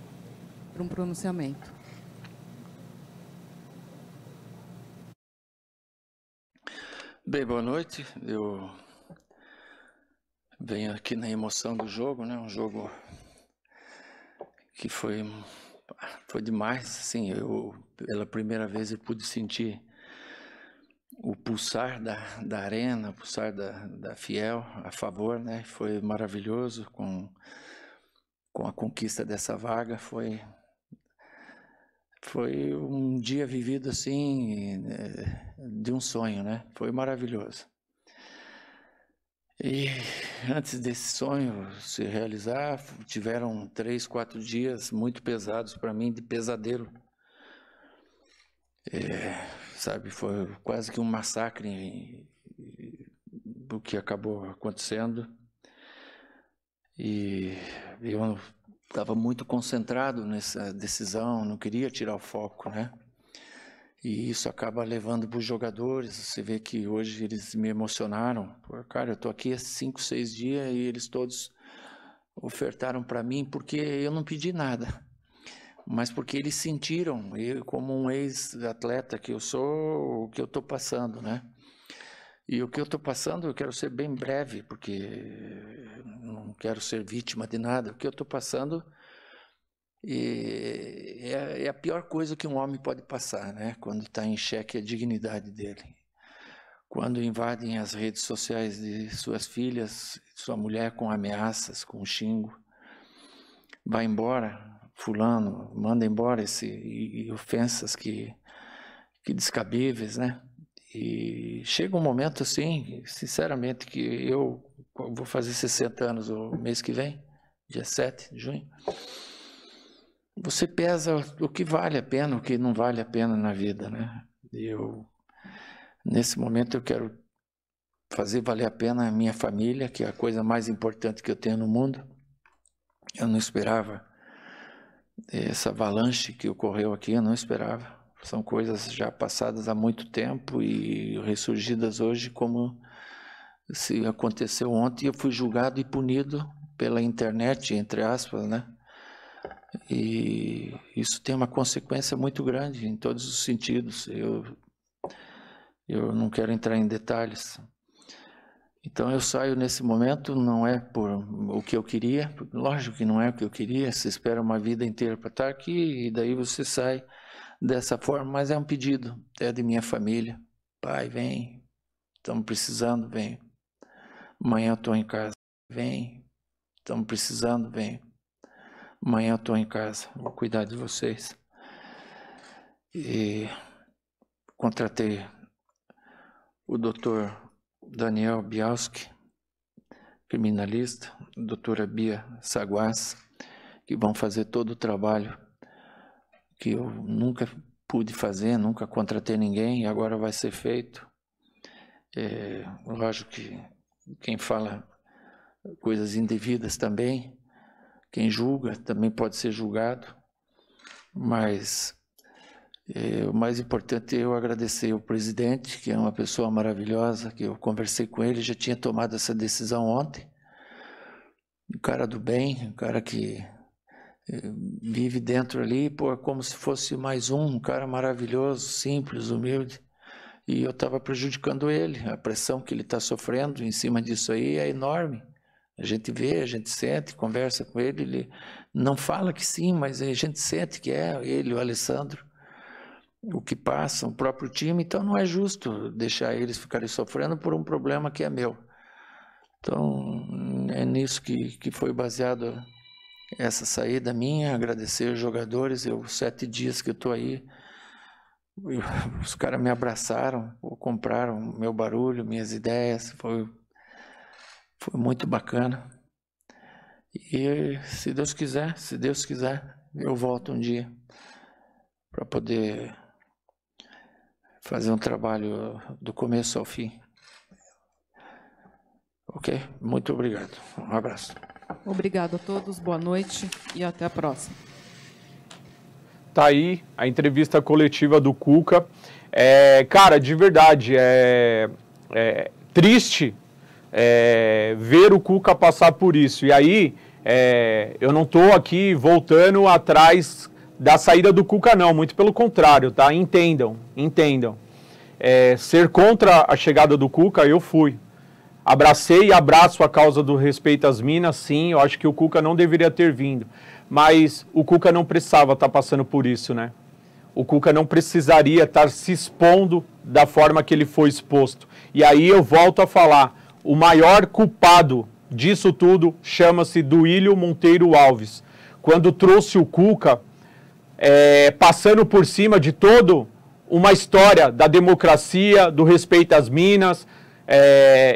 Um pronunciamento. Bem, boa noite. Eu venho aqui na emoção do jogo, né? Um jogo que foi demais. Assim, pela primeira vez eu pude sentir o pulsar da arena, o pulsar da Fiel a favor, né? Foi maravilhoso com a conquista dessa vaga. Foi um dia vivido assim, de um sonho, né? Foi maravilhoso. E antes desse sonho se realizar, tiveram 3, 4 dias muito pesados para mim, de pesadelo. Sabe, foi quase que um massacre do que acabou acontecendo. E eu estava muito concentrado nessa decisão, não queria tirar o foco, né? E isso acaba levando para os jogadores. Você vê que hoje eles me emocionaram. Pô, cara, eu estou aqui há 5, 6 dias e eles todos ofertaram para mim porque eu não pedi nada. Mas porque eles sentiram, eu, como um ex-atleta que eu sou, o que eu estou passando, né? E o que eu estou passando, eu quero ser bem breve, porque não quero ser vítima de nada. O que eu estou passando é a pior coisa que um homem pode passar, né? Quando está em xeque a dignidade dele. Quando invadem as redes sociais de suas filhas, sua mulher com ameaças, com xingo. Vai embora, fulano, manda embora e ofensas que descabíveis, né? E chega um momento assim, sinceramente, que eu vou fazer 60 anos o mês que vem, dia 7 de junho. Você pesa o que vale a pena, o que não vale a pena na vida, né? E nesse momento eu quero fazer valer a pena a minha família, que é a coisa mais importante que eu tenho no mundo. Eu não esperava essa avalanche que ocorreu aqui, eu não esperava. São coisas já passadas há muito tempo e ressurgidas hoje como se aconteceu ontem, eu fui julgado e punido pela internet, entre aspas, né? E isso tem uma consequência muito grande em todos os sentidos. Eu não quero entrar em detalhes. Então eu saio nesse momento, não é por o que eu queria, lógico que não é o que eu queria, você espera uma vida inteira para estar aqui e daí você sai dessa forma, mas é um pedido, é de minha família. Pai, vem, estamos precisando, vem. Amanhã eu estou em casa, vem, estamos precisando, vem. Amanhã eu estou em casa, vou cuidar de vocês. E contratei o doutor Daniel Bialski, criminalista, a doutora Bia Saguas, que vão fazer todo o trabalho que eu nunca pude fazer, nunca contratei ninguém, e agora vai ser feito. Lógico que quem fala coisas indevidas também, quem julga também pode ser julgado, mas o mais importante é eu agradecer ao presidente, que é uma pessoa maravilhosa, que eu conversei com ele, já tinha tomado essa decisão ontem. Um cara do bem, um cara que vive dentro ali, pô, como se fosse mais um cara maravilhoso, simples, humilde. E eu estava prejudicando ele, a pressão que ele está sofrendo em cima disso aí é enorme. A gente vê, a gente sente, conversa com ele, ele não fala que sim, mas a gente sente que é ele, o Alessandro, o que passa, o próprio time, então não é justo deixar eles ficarem sofrendo por um problema que é meu. Então, é nisso que foi baseado essa saída minha, agradecer os jogadores, 7 dias que eu estou aí, os caras me abraçaram, compraram meu barulho, minhas ideias, foi muito bacana. E se Deus quiser, eu volto um dia para poder fazer um trabalho do começo ao fim. Ok? Muito obrigado. Um abraço. Obrigado a todos, boa noite e até a próxima. Tá aí a entrevista coletiva do Cuca. Cara, de verdade, é triste ver o Cuca passar por isso. E aí, eu não estou aqui voltando atrás da saída do Cuca, não, muito pelo contrário, tá? Entendam. Ser contra a chegada do Cuca, eu fui. Abracei e abraço a causa do respeito às minas, sim, eu acho que o Cuca não deveria ter vindo. Mas o Cuca não precisava estar passando por isso, né? O Cuca não precisaria estar se expondo da forma que ele foi exposto. E aí eu volto a falar, o maior culpado disso tudo chama-se Duílio Monteiro Alves. Quando trouxe o Cuca, passando por cima de toda uma história da democracia, do respeito às minas.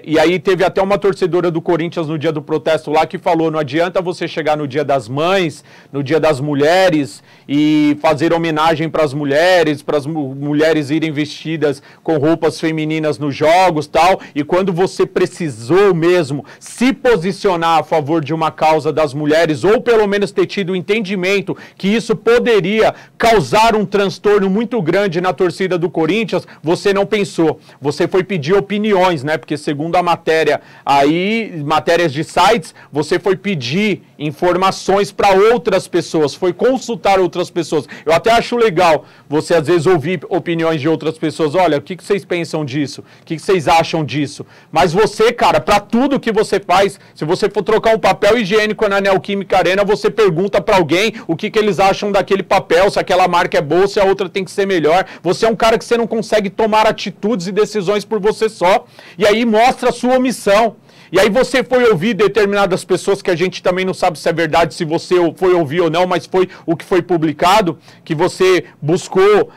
E aí teve até uma torcedora do Corinthians no dia do protesto lá que falou, não adianta você chegar no dia das mães, no dia das mulheres e fazer homenagem para as mulheres irem vestidas com roupas femininas nos jogos tal, e quando você precisou mesmo se posicionar a favor de uma causa das mulheres, ou pelo menos ter tido o entendimento que isso poderia causar um transtorno muito grande na torcida do Corinthians, você não pensou, você foi pedir opiniões, né? Porque segundo a matéria aí, matérias de sites, você foi pedir informações para outras pessoas, foi consultar outras pessoas. Eu até acho legal você às vezes ouvir opiniões de outras pessoas. Olha, o que vocês pensam disso? O que vocês acham disso? Mas você, cara, para tudo que você faz, se você for trocar um papel higiênico na Neoquímica Arena, você pergunta para alguém o que eles acham daquele papel, se aquela marca é boa, se a outra tem que ser melhor. Você é um cara que você não consegue tomar atitudes e decisões por você só. E aí mostra a sua omissão. E aí você foi ouvir determinadas pessoas que a gente também não sabe se é verdade, se você foi ouvir ou não, mas foi o que foi publicado, que você buscou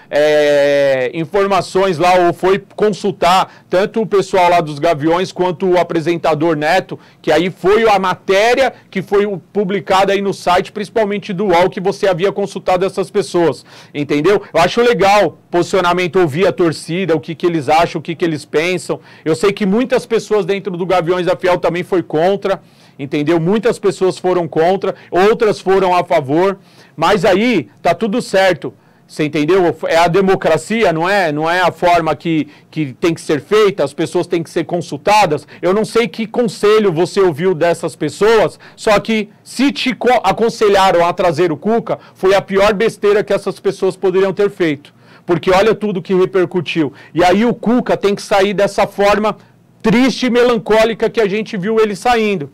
informações lá ou foi consultar tanto o pessoal lá dos Gaviões quanto o apresentador Neto, que aí foi a matéria que foi publicada aí no site, principalmente do UOL, que você havia consultado essas pessoas, entendeu? Eu acho legal posicionamento, ouvir a torcida, o que eles acham, o que eles pensam. Eu sei que muitas pessoas dentro do Gaviões da Fiel também foi contra, entendeu? Muitas pessoas foram contra, outras foram a favor, mas aí tá tudo certo. Você entendeu? É a democracia, não é a forma que tem que ser feita, as pessoas têm que ser consultadas. Eu não sei que conselho você ouviu dessas pessoas, só que se te aconselharam a trazer o Cuca, foi a pior besteira que essas pessoas poderiam ter feito. Porque olha tudo que repercutiu. E aí o Cuca tem que sair dessa forma triste e melancólica que a gente viu ele saindo.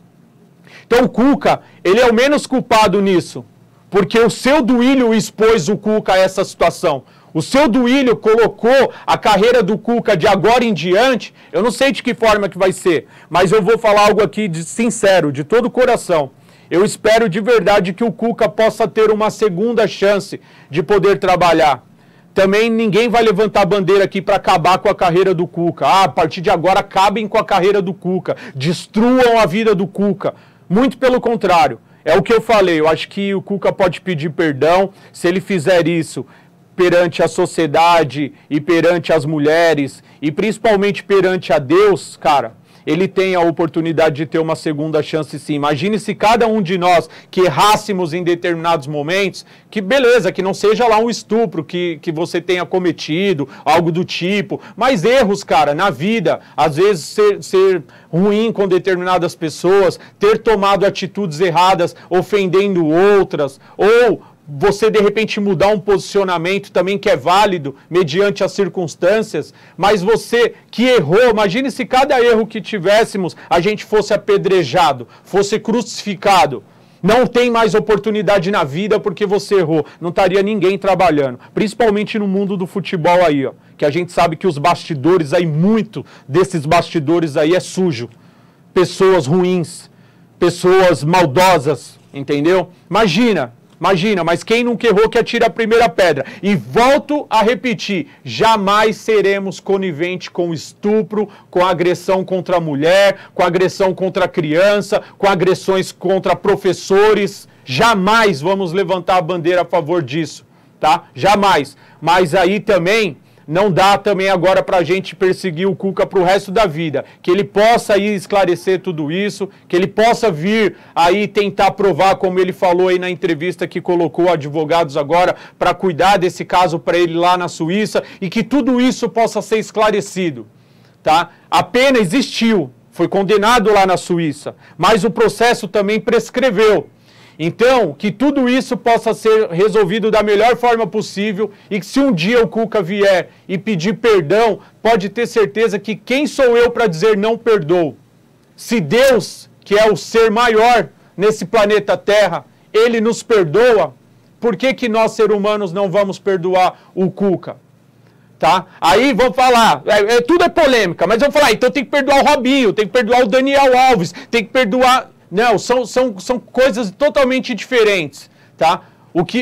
Então o Cuca, ele é o menos culpado nisso. Porque o seu Duílio expôs o Cuca a essa situação. O seu Duílio colocou a carreira do Cuca de agora em diante, eu não sei de que forma que vai ser, mas eu vou falar algo aqui de sincero, de todo o coração. Eu espero de verdade que o Cuca possa ter uma segunda chance de poder trabalhar. Também ninguém vai levantar a bandeira aqui para acabar com a carreira do Cuca. A partir de agora acabem com a carreira do Cuca, destruam a vida do Cuca. Muito pelo contrário. É o que eu falei, eu acho que o Cuca pode pedir perdão, se ele fizer isso perante a sociedade e perante as mulheres e principalmente perante a Deus, cara, ele tem a oportunidade de ter uma segunda chance sim. Imagine se cada um de nós que errássemos em determinados momentos, que beleza, que não seja lá um estupro que você tenha cometido, algo do tipo, mas erros, cara, na vida, às vezes ser ruim com determinadas pessoas, ter tomado atitudes erradas, ofendendo outras, ou você de repente mudar um posicionamento também que é válido, mediante as circunstâncias, mas você que errou, imagine se cada erro que tivéssemos, a gente fosse apedrejado, fosse crucificado. Não tem mais oportunidade na vida porque você errou. Não estaria ninguém trabalhando. Principalmente no mundo do futebol aí, ó. Que a gente sabe que os bastidores aí, muito desses bastidores aí é sujo. Pessoas ruins, pessoas maldosas, entendeu? Imagina, mas quem nunca errou que atira a primeira pedra. E volto a repetir, jamais seremos coniventes com estupro, com agressão contra a mulher, com agressão contra a criança, com agressões contra professores. Jamais vamos levantar a bandeira a favor disso, tá? Jamais. Mas aí também não dá também agora para a gente perseguir o Cuca para o resto da vida. Que ele possa aí esclarecer tudo isso, que ele possa vir aí tentar provar, como ele falou aí na entrevista que colocou advogados agora, para cuidar desse caso para ele lá na Suíça, e que tudo isso possa ser esclarecido, tá? A pena existiu, foi condenado lá na Suíça, mas o processo também prescreveu. Então, que tudo isso possa ser resolvido da melhor forma possível e que se um dia o Cuca vier e pedir perdão, pode ter certeza que quem sou eu para dizer não perdoo? Se Deus, que é o ser maior nesse planeta Terra, ele nos perdoa, por que nós, seres humanos, não vamos perdoar o Cuca? Tá? Aí vão falar, tudo é polêmica, mas vão falar, então tem que perdoar o Robinho, tem que perdoar o Daniel Alves, tem que perdoar... Não, são coisas totalmente diferentes, tá?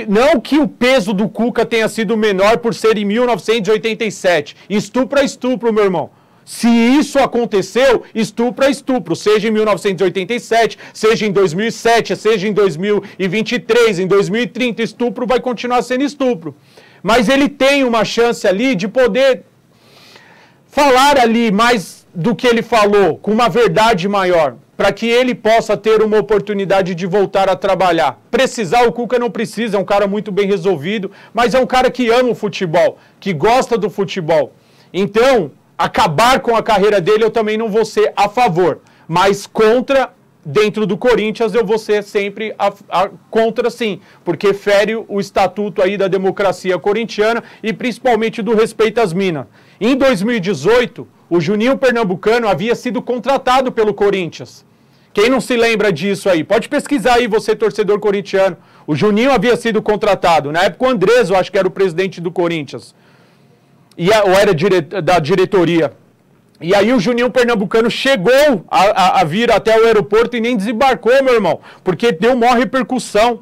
Não que o peso do Cuca tenha sido menor por ser em 1987. Estupro é estupro, meu irmão. Se isso aconteceu, estupro é estupro. Seja em 1987, seja em 2007, seja em 2023, em 2030, estupro vai continuar sendo estupro. Mas ele tem uma chance ali de poder falar ali mais do que ele falou, com uma verdade maior, para que ele possa ter uma oportunidade de voltar a trabalhar. Precisar, o Cuca não precisa, é um cara muito bem resolvido, mas é um cara que ama o futebol, que gosta do futebol. Então, acabar com a carreira dele eu também não vou ser a favor, mas contra, dentro do Corinthians, eu vou ser sempre contra sim, porque fere o estatuto aí da democracia corintiana e principalmente do respeito às minas. Em 2018, o Juninho Pernambucano havia sido contratado pelo Corinthians. Quem não se lembra disso aí? Pode pesquisar aí, você torcedor corintiano. O Juninho havia sido contratado. Na época o Andrés, eu acho que era o presidente do Corinthians. Ou era da diretoria. E aí o Juninho Pernambucano chegou a vir até o aeroporto e nem desembarcou, meu irmão. Porque deu maior repercussão.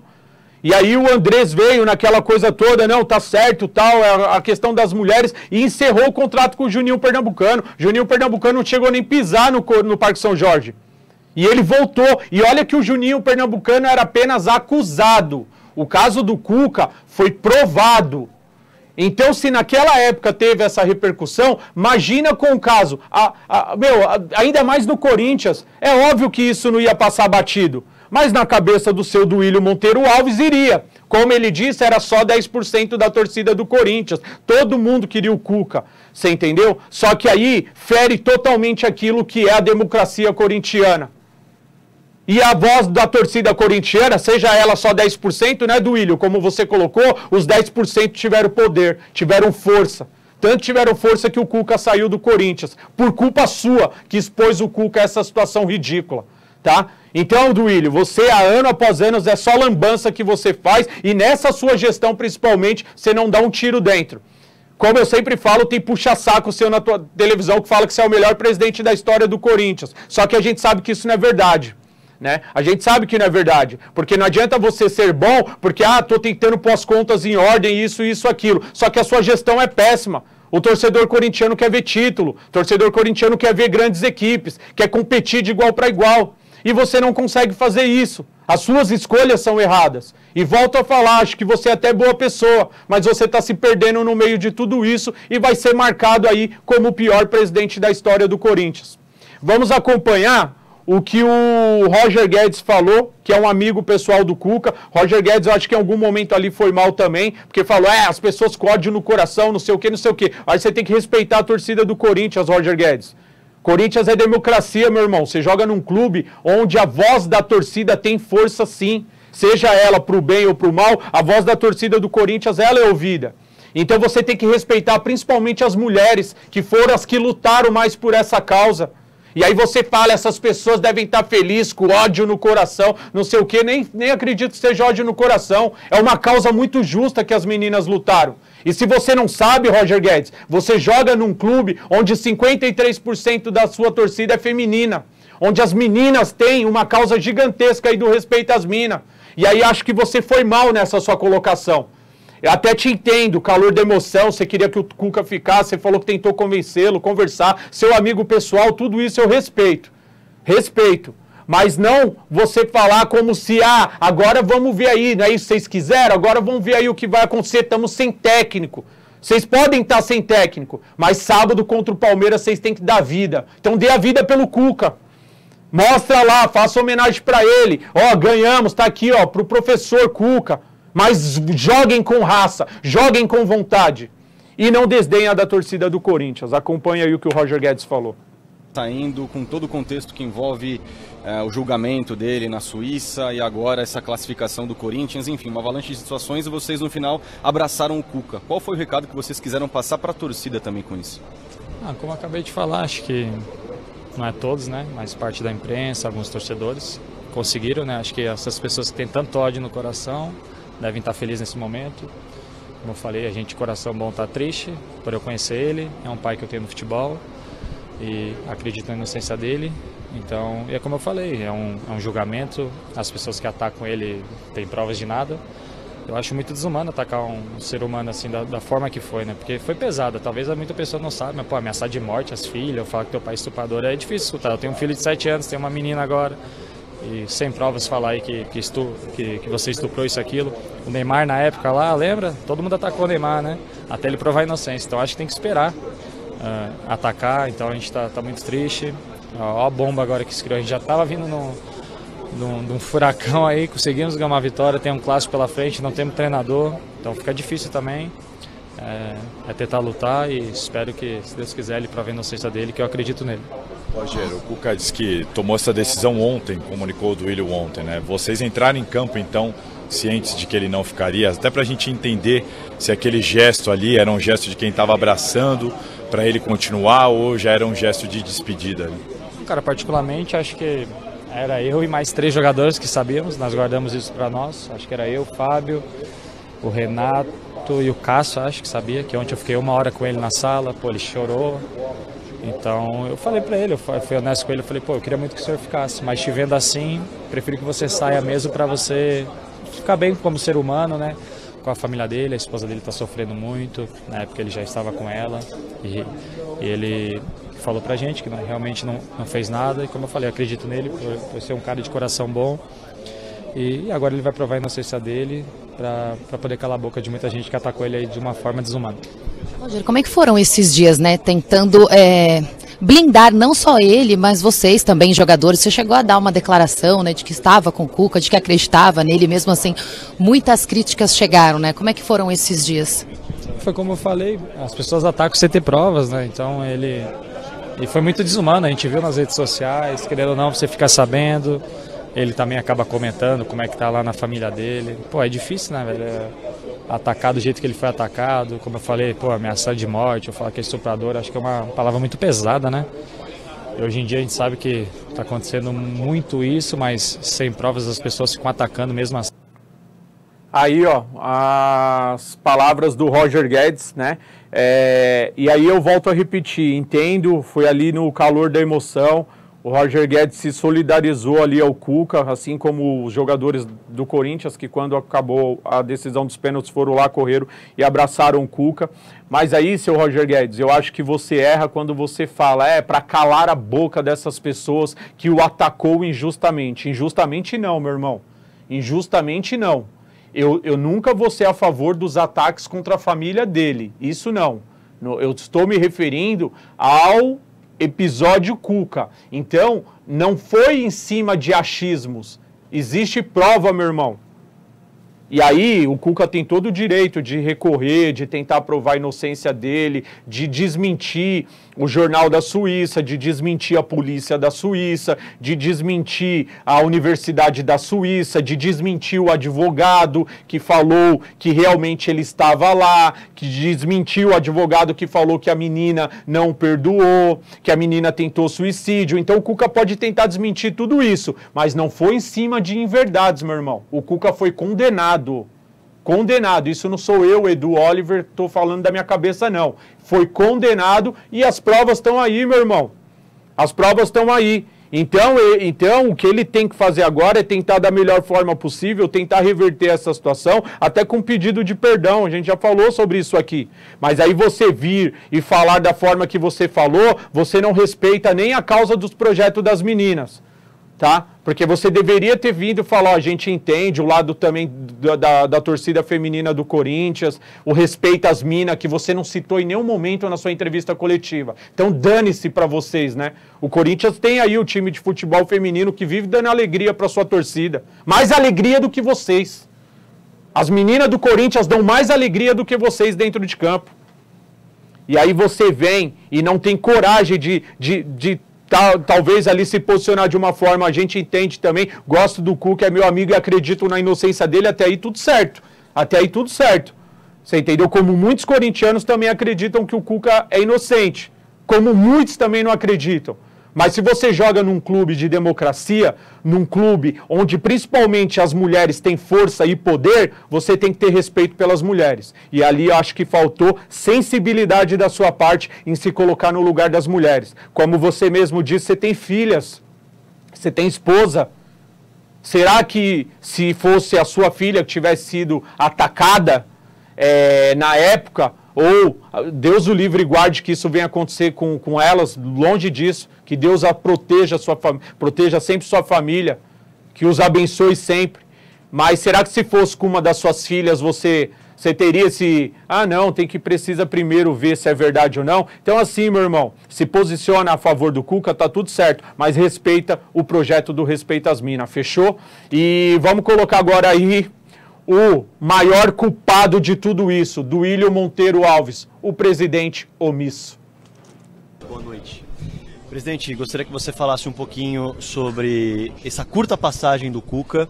E aí o Andrés veio naquela coisa toda, não, tá certo, tal, a questão das mulheres, e encerrou o contrato com o Juninho Pernambucano. Juninho Pernambucano não chegou nem pisar no Parque São Jorge. E ele voltou. E olha que o Juninho Pernambucano era apenas acusado. O caso do Cuca foi provado. Então, se naquela época teve essa repercussão, imagina com o caso. Ainda mais no Corinthians. É óbvio que isso não ia passar batido. Mas na cabeça do seu Duílio Monteiro Alves iria. Como ele disse, era só 10% da torcida do Corinthians. Todo mundo queria o Cuca, você entendeu? Só que aí fere totalmente aquilo que é a democracia corintiana. E a voz da torcida corintiana, seja ela só 10%, né, Duílio? Como você colocou, os 10% tiveram poder, tiveram força. Tanto tiveram força que o Cuca saiu do Corinthians. Por culpa sua, que expôs o Cuca a essa situação ridícula, tá? Então, Duílio, você, ano após ano, é só lambança que você faz. E nessa sua gestão, principalmente, você não dá um tiro dentro. Como eu sempre falo, tem puxa-saco seu na tua televisão que fala que você é o melhor presidente da história do Corinthians. Só que a gente sabe que isso não é verdade. Né? A gente sabe que não é verdade, porque não adianta você ser bom, porque, tô tentando pôr as contas em ordem, isso, aquilo. Só que a sua gestão é péssima. O torcedor corintiano quer ver título, o torcedor corintiano quer ver grandes equipes, quer competir de igual para igual. E você não consegue fazer isso. As suas escolhas são erradas. E volto a falar, acho que você é até boa pessoa, mas você está se perdendo no meio de tudo isso e vai ser marcado aí como o pior presidente da história do Corinthians. Vamos acompanhar o que o Roger Guedes falou, que é um amigo pessoal do Cuca. Roger Guedes, eu acho que em algum momento ali foi mal também, porque falou, as pessoas com ódio no coração, não sei o quê. Aí você tem que respeitar a torcida do Corinthians, Roger Guedes. Corinthians é democracia, meu irmão. Você joga num clube onde a voz da torcida tem força, sim. Seja ela pro bem ou pro mal, a voz da torcida do Corinthians, ela é ouvida. Então você tem que respeitar principalmente as mulheres, que foram as que lutaram mais por essa causa. E aí você fala, essas pessoas devem estar felizes, com ódio no coração, não sei o quê, nem acredito que seja ódio no coração. É uma causa muito justa que as meninas lutaram. E se você não sabe, Roger Guedes, você joga num clube onde 53% da sua torcida é feminina, onde as meninas têm uma causa gigantesca aí do respeito às minas. E aí acho que você foi mal nessa sua colocação. Eu até te entendo, calor da emoção, você queria que o Cuca ficasse, você falou que tentou convencê-lo, conversar, seu amigo pessoal, tudo isso eu respeito. Respeito. Mas não você falar como se, agora vamos ver aí, não é isso que vocês quiseram? Agora vamos ver aí o que vai acontecer, estamos sem técnico. Vocês podem estar sem técnico, mas sábado contra o Palmeiras vocês têm que dar vida. Então dê a vida pelo Cuca. Mostra lá, faça homenagem para ele. Ganhamos, tá aqui, pro professor Cuca. Mas joguem com raça, joguem com vontade. E não desdenha da torcida do Corinthians. Acompanha aí o que o Roger Guedes falou. Saindo com todo o contexto que envolve o julgamento dele na Suíça e agora essa classificação do Corinthians, enfim, uma avalanche de situações e vocês no final abraçaram o Cuca. Qual foi o recado que vocês quiseram passar para a torcida também com isso? Como eu acabei de falar, acho que não é todos, né, mas parte da imprensa, alguns torcedores conseguiram, né, acho que essas pessoas que têm tanto ódio no coração devem estar felizes nesse momento. Como eu falei, a gente de coração bom está triste por eu conhecer ele, é um pai que eu tenho no futebol e acredito na inocência dele. Então, é como eu falei, é um julgamento, as pessoas que atacam ele têm provas de nada. Eu acho muito desumano atacar um ser humano assim da forma que foi, né? Porque foi pesada, talvez muita pessoa não sabe, mas ameaçar de morte as filhas, eu falo que teu pai é estuprador, é difícil escutar. Eu tenho um filho de 7 anos, tenho uma menina agora. E sem provas falar aí que você estuprou isso, aquilo. O Neymar na época lá, lembra? Todo mundo atacou o Neymar, né? Até ele provar a inocência. Então acho que tem que esperar atacar. Então a gente tá muito triste. Ó a bomba agora que se criou. A gente já tava vindo num furacão aí, conseguimos ganhar uma vitória. Tem um clássico pela frente, não temos treinador. Então fica difícil também. É tentar lutar e espero que, se Deus quiser, ele prove a inocência dele, que eu acredito nele. Rogério, o Cuca disse que tomou essa decisão ontem, comunicou o Duílio ontem, né? Vocês entraram em campo, então, cientes de que ele não ficaria, até para a gente entender se aquele gesto ali era um gesto de quem estava abraçando para ele continuar ou já era um gesto de despedida? Né? Cara, particularmente, acho que era eu e mais 3 jogadores que sabíamos, nós guardamos isso para nós. Acho que era eu, o Fábio, o Renato e o Cássio, acho que sabia, que ontem eu fiquei 1 hora com ele na sala, ele chorou. Então eu falei para ele, eu fui honesto com ele, eu falei, eu queria muito que o senhor ficasse, mas te vendo assim, prefiro que você saia mesmo para você ficar bem como ser humano, né? Com a família dele, a esposa dele está sofrendo muito, na época ele já estava com ela, e ele falou pra gente que realmente não fez nada, e como eu falei, eu acredito nele por ser um cara de coração bom, e agora ele vai provar a inocência dele para poder calar a boca de muita gente que atacou ele aí de uma forma desumana. Roger, como é que foram esses dias, né, tentando blindar não só ele, mas vocês também, jogadores. Você chegou a dar uma declaração, né, de que estava com o Cuca, de que acreditava nele, mesmo assim, muitas críticas chegaram, né? Como é que foram esses dias? Foi como eu falei, as pessoas atacam sem ter provas, né? Então ele foi muito desumano, a gente viu nas redes sociais, querendo ou não, você fica sabendo, ele também acaba comentando como é que tá lá na família dele. Pô, é difícil, né, velho? Atacar do jeito que ele foi atacado, como eu falei, pô, ameaçar de morte, eu falo que é estuprador, acho que é uma palavra muito pesada, né? E hoje em dia a gente sabe que tá acontecendo muito isso, mas sem provas as pessoas ficam atacando mesmo assim. Aí, ó, as palavras do Roger Guedes, né? E aí eu volto a repetir, entendo, foi ali no calor da emoção, o Roger Guedes se solidarizou ali ao Cuca, assim como os jogadores do Corinthians, que quando acabou a decisão dos pênaltis foram lá, correram e abraçaram o Cuca. Mas aí, seu Roger Guedes, eu acho que você erra quando você fala, para calar a boca dessas pessoas que o atacou injustamente. Injustamente não, meu irmão. Injustamente não. Eu nunca vou ser a favor dos ataques contra a família dele, isso não. Eu estou me referindo ao episódio Cuca. Então, não foi em cima de achismos. Existe prova, meu irmão. E aí, o Cuca tem todo o direito de recorrer, de tentar provar a inocência dele, de desmentir o jornal da Suíça, de desmentir a polícia da Suíça, de desmentir a Universidade da Suíça, de desmentir o advogado que falou que realmente ele estava lá, que desmentiu o advogado que falou que a menina não perdoou, que a menina tentou suicídio. Então o Cuca pode tentar desmentir tudo isso, mas não foi em cima de inverdades, meu irmão. O Cuca foi condenado. Condenado, isso não sou eu, Edu Oliver, estou falando da minha cabeça não. Foi condenado e as provas estão aí, meu irmão. As provas estão aí. Então, o que ele tem que fazer agora é tentar da melhor forma possível, tentar reverter essa situação, até com pedido de perdão, a gente já falou sobre isso aqui. Mas aí você vir e falar da forma que você falou, você não respeita nem a causa dos projetos das meninas. Tá? Porque você deveria ter vindo falar, a gente entende o lado também da torcida feminina do Corinthians, o respeito às minas, que você não citou em nenhum momento na sua entrevista coletiva. Então dane-se para vocês, né? O Corinthians tem aí o time de futebol feminino que vive dando alegria para sua torcida. Mais alegria do que vocês. As meninas do Corinthians dão mais alegria do que vocês dentro de campo. E aí você vem e não tem coragem de talvez ali se posicionar de uma forma, a gente entende também, gosto do Cuca, é meu amigo e acredito na inocência dele, até aí tudo certo. Até aí tudo certo. Você entendeu? Como muitos corintianos também acreditam que o Cuca é inocente. Como muitos também não acreditam. Mas se você joga num clube de democracia, num clube onde principalmente as mulheres têm força e poder, você tem que ter respeito pelas mulheres. E ali eu acho que faltou sensibilidade da sua parte em se colocar no lugar das mulheres. Como você mesmo disse, você tem filhas, você tem esposa. Será que se fosse a sua filha que tivesse sido atacada na época, ou Deus o livre e guarde que isso venha acontecer com elas, longe disso, que Deus a proteja, proteja sempre sua família, que os abençoe sempre. Mas será que se fosse com uma das suas filhas, você teria esse... não, precisa primeiro ver se é verdade ou não. Então assim, meu irmão, se posiciona a favor do Cuca, tá tudo certo, mas respeita o projeto do Respeito às Minas, fechou? E vamos colocar agora aí o maior culpado de tudo isso, Duílio Monteiro Alves, o presidente omisso. Boa noite. Presidente, gostaria que você falasse um pouquinho sobre essa curta passagem do Cuca.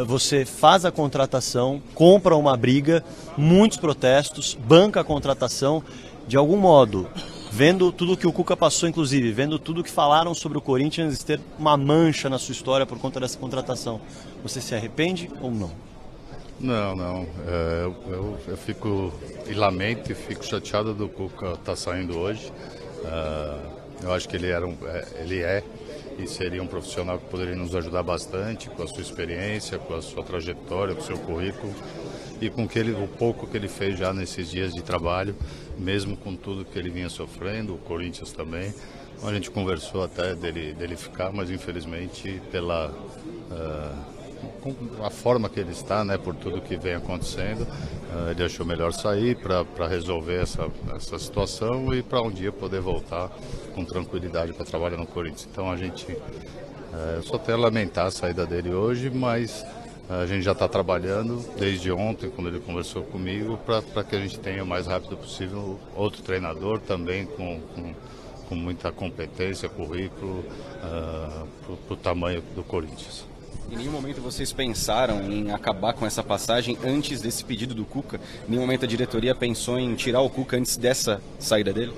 Você faz a contratação, compra uma briga, muitos protestos, banca a contratação. De algum modo, vendo tudo que o Cuca passou, inclusive, vendo tudo que falaram sobre o Corinthians ter uma mancha na sua história por conta dessa contratação, você se arrepende ou não? Não. Eu fico e lamento e fico chateado do Cuca estar saindo hoje. Eu acho que ele é e seria um profissional que poderia nos ajudar bastante com a sua experiência, com a sua trajetória, com o seu currículo e com o pouco que ele fez já nesses dias de trabalho, mesmo com tudo que ele vinha sofrendo, o Corinthians também. A gente conversou até dele ficar, mas infelizmente a forma que ele está, né, por tudo que vem acontecendo, ele achou melhor sair para resolver essa situação e para um dia poder voltar com tranquilidade para trabalhar no Corinthians. Então eu só tenho a lamentar a saída dele hoje, mas a gente já está trabalhando desde ontem, quando ele conversou comigo, para que a gente tenha o mais rápido possível outro treinador também com muita competência, currículo, para o tamanho do Corinthians. Em nenhum momento vocês pensaram em acabar com essa passagem antes desse pedido do Cuca? Em nenhum momento a diretoria pensou em tirar o Cuca antes dessa saída dele?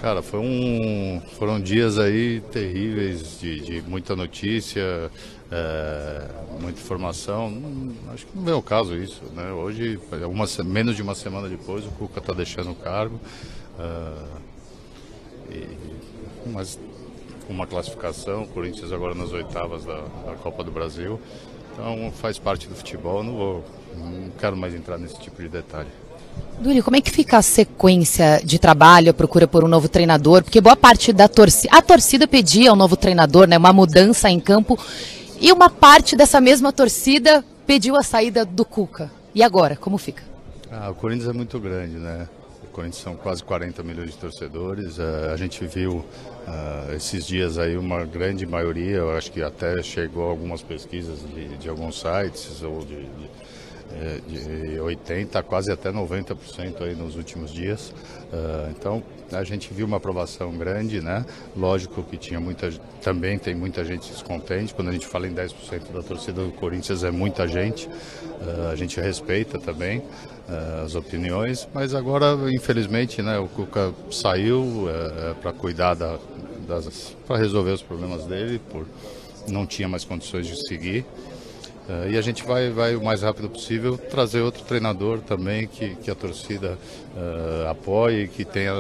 Cara, foram dias aí terríveis de muita notícia, muita informação. Acho que não é o caso isso, né? Hoje, menos de uma semana depois, o Cuca está deixando o cargo. Mas com uma classificação, o Corinthians agora nas oitavas da Copa do Brasil. Então faz parte do futebol, não quero mais entrar nesse tipo de detalhe. Duílio, como é que fica a sequência de trabalho, a procura por um novo treinador? Porque boa parte da torcida, a torcida pedia um novo treinador, né, uma mudança em campo, e uma parte dessa mesma torcida pediu a saída do Cuca. E agora, como fica? O Corinthians é muito grande, né? O Corinthians são quase 40 milhões de torcedores. A gente viu esses dias aí uma grande maioria, eu acho que até chegou algumas pesquisas de alguns sites, ou de 80%, quase até 90% aí nos últimos dias. Então a gente viu uma aprovação grande, né? Lógico que também tem muita gente descontente. Quando a gente fala em 10% da torcida do Corinthians é muita gente. A gente respeita também as opiniões, mas agora infelizmente, né, o Cuca saiu para cuidar para resolver os problemas dele, não tinha mais condições de seguir. E a gente vai o mais rápido possível trazer outro treinador também que a torcida apoie, que tenha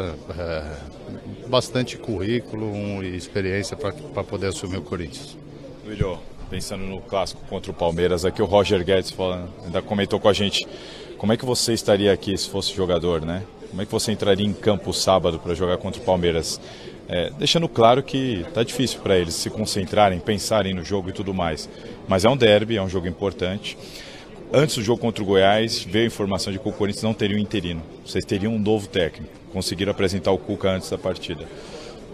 bastante currículo e experiência para poder assumir o Corinthians. Duílio, pensando no clássico contra o Palmeiras, aqui o Roger Guedes ainda comentou com a gente, como é que você estaria aqui se fosse jogador, né? Como é que você entraria em campo sábado para jogar contra o Palmeiras? Deixando claro que tá difícil para eles se concentrarem, pensarem no jogo e tudo mais. Mas é um derby, é um jogo importante. Antes do jogo contra o Goiás, veio a informação de que o Corinthians não teria um interino. Vocês teriam um novo técnico. Conseguiram apresentar o Cuca antes da partida.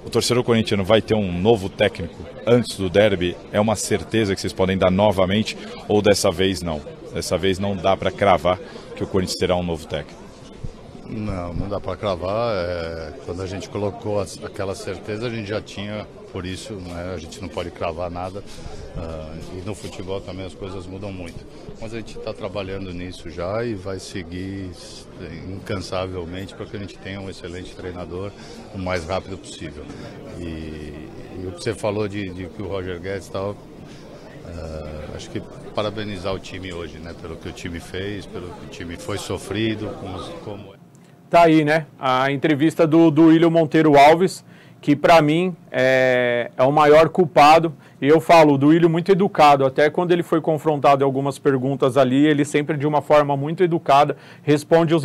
O torcedor corintiano vai ter um novo técnico antes do derby? É uma certeza que vocês podem dar novamente ou dessa vez não? Dessa vez não dá para cravar que o Corinthians terá um novo técnico. Não dá para cravar. Quando a gente colocou aquela certeza, a gente já tinha, por isso, né, a gente não pode cravar nada. E no futebol também as coisas mudam muito. Mas a gente está trabalhando nisso já e vai seguir incansavelmente para que a gente tenha um excelente treinador o mais rápido possível. E o que você falou de que o Roger Guedes estava... acho que parabenizar o time hoje, né, pelo que o time fez, pelo que o time foi sofrido, como... Tá aí, né? A entrevista do Duílio Monteiro Alves, que para mim é o maior culpado. E eu falo, o Duílio muito educado, até quando ele foi confrontado em algumas perguntas ali, ele sempre de uma forma muito educada responde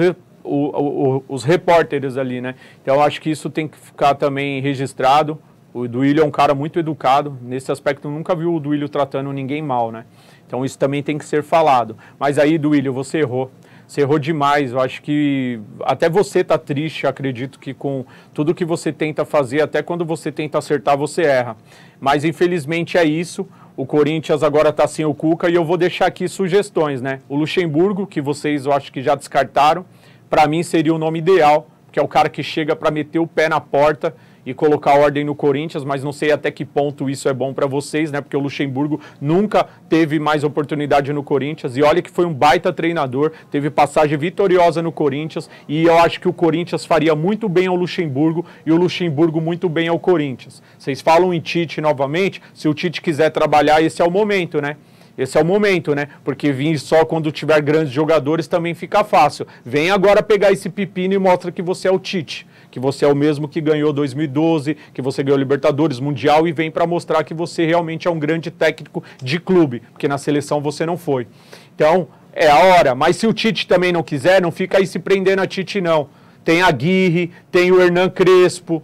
os repórteres ali, né? Então eu acho que isso tem que ficar também registrado. O Duílio é um cara muito educado, nesse aspecto eu nunca vi o Duílio tratando ninguém mal, né? Então isso também tem que ser falado. Mas aí, Duílio, você errou. Você errou demais, eu acho que até você está triste, acredito que com tudo que você tenta fazer, até quando você tenta acertar, você erra. Mas infelizmente é isso, o Corinthians agora está sem o Cuca e eu vou deixar aqui sugestões, né? O Luxemburgo, que vocês eu acho que já descartaram, para mim seria o nome ideal, que é o cara que chega para meter o pé na porta e colocar ordem no Corinthians, mas não sei até que ponto isso é bom para vocês, né? Porque o Luxemburgo nunca teve mais oportunidade no Corinthians, e olha que foi um baita treinador, teve passagem vitoriosa no Corinthians, e eu acho que o Corinthians faria muito bem ao Luxemburgo, e o Luxemburgo muito bem ao Corinthians. Vocês falam em Tite novamente, se o Tite quiser trabalhar, esse é o momento, né? Esse é o momento, né? Porque vir só quando tiver grandes jogadores também fica fácil. Vem agora pegar esse pepino e mostra que você é o Tite, que você é o mesmo que ganhou 2012, que você ganhou Libertadores, Mundial, e vem para mostrar que você realmente é um grande técnico de clube, porque na seleção você não foi. Então, é a hora. Mas se o Tite também não quiser, não fica aí se prendendo a Tite, não. Tem a Aguirre, tem o Hernan Crespo,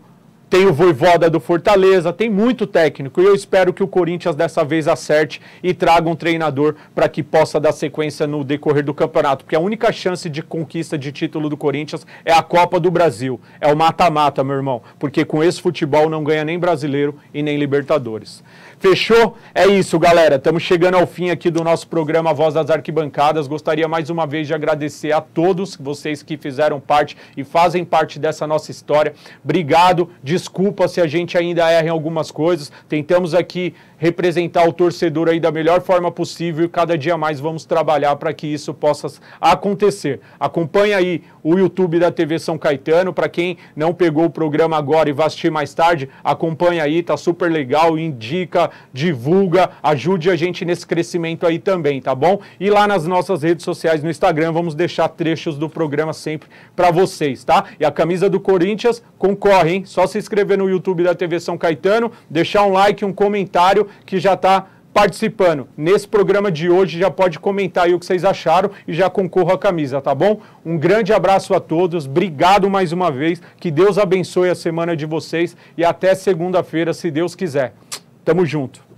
tem o Vojvoda do Fortaleza, tem muito técnico, e eu espero que o Corinthians dessa vez acerte e traga um treinador para que possa dar sequência no decorrer do campeonato, porque a única chance de conquista de título do Corinthians é a Copa do Brasil, é o mata-mata, meu irmão, porque com esse futebol não ganha nem brasileiro e nem Libertadores. Fechou? É isso, galera. Estamos chegando ao fim aqui do nosso programa Voz das Arquibancadas. Gostaria mais uma vez de agradecer a todos vocês que fizeram parte e fazem parte dessa nossa história. Obrigado. Desculpa se a gente ainda erra em algumas coisas. Tentamos aqui representar o torcedor aí da melhor forma possível e cada dia mais vamos trabalhar para que isso possa acontecer. Acompanhe aí o YouTube da TV São Caetano. Para quem não pegou o programa agora e vai assistir mais tarde, acompanha aí, tá super legal, indica, divulga, ajude a gente nesse crescimento aí também, tá bom? E lá nas nossas redes sociais no Instagram vamos deixar trechos do programa sempre para vocês, tá? E a camisa do Corinthians concorre, hein? Só se inscrever no YouTube da TV São Caetano, deixar um like, um comentário que já tá participando. Nesse programa de hoje já pode comentar aí o que vocês acharam e já concorra a camisa, tá bom? Um grande abraço a todos, obrigado mais uma vez, que Deus abençoe a semana de vocês e até segunda-feira, se Deus quiser. Tamo junto.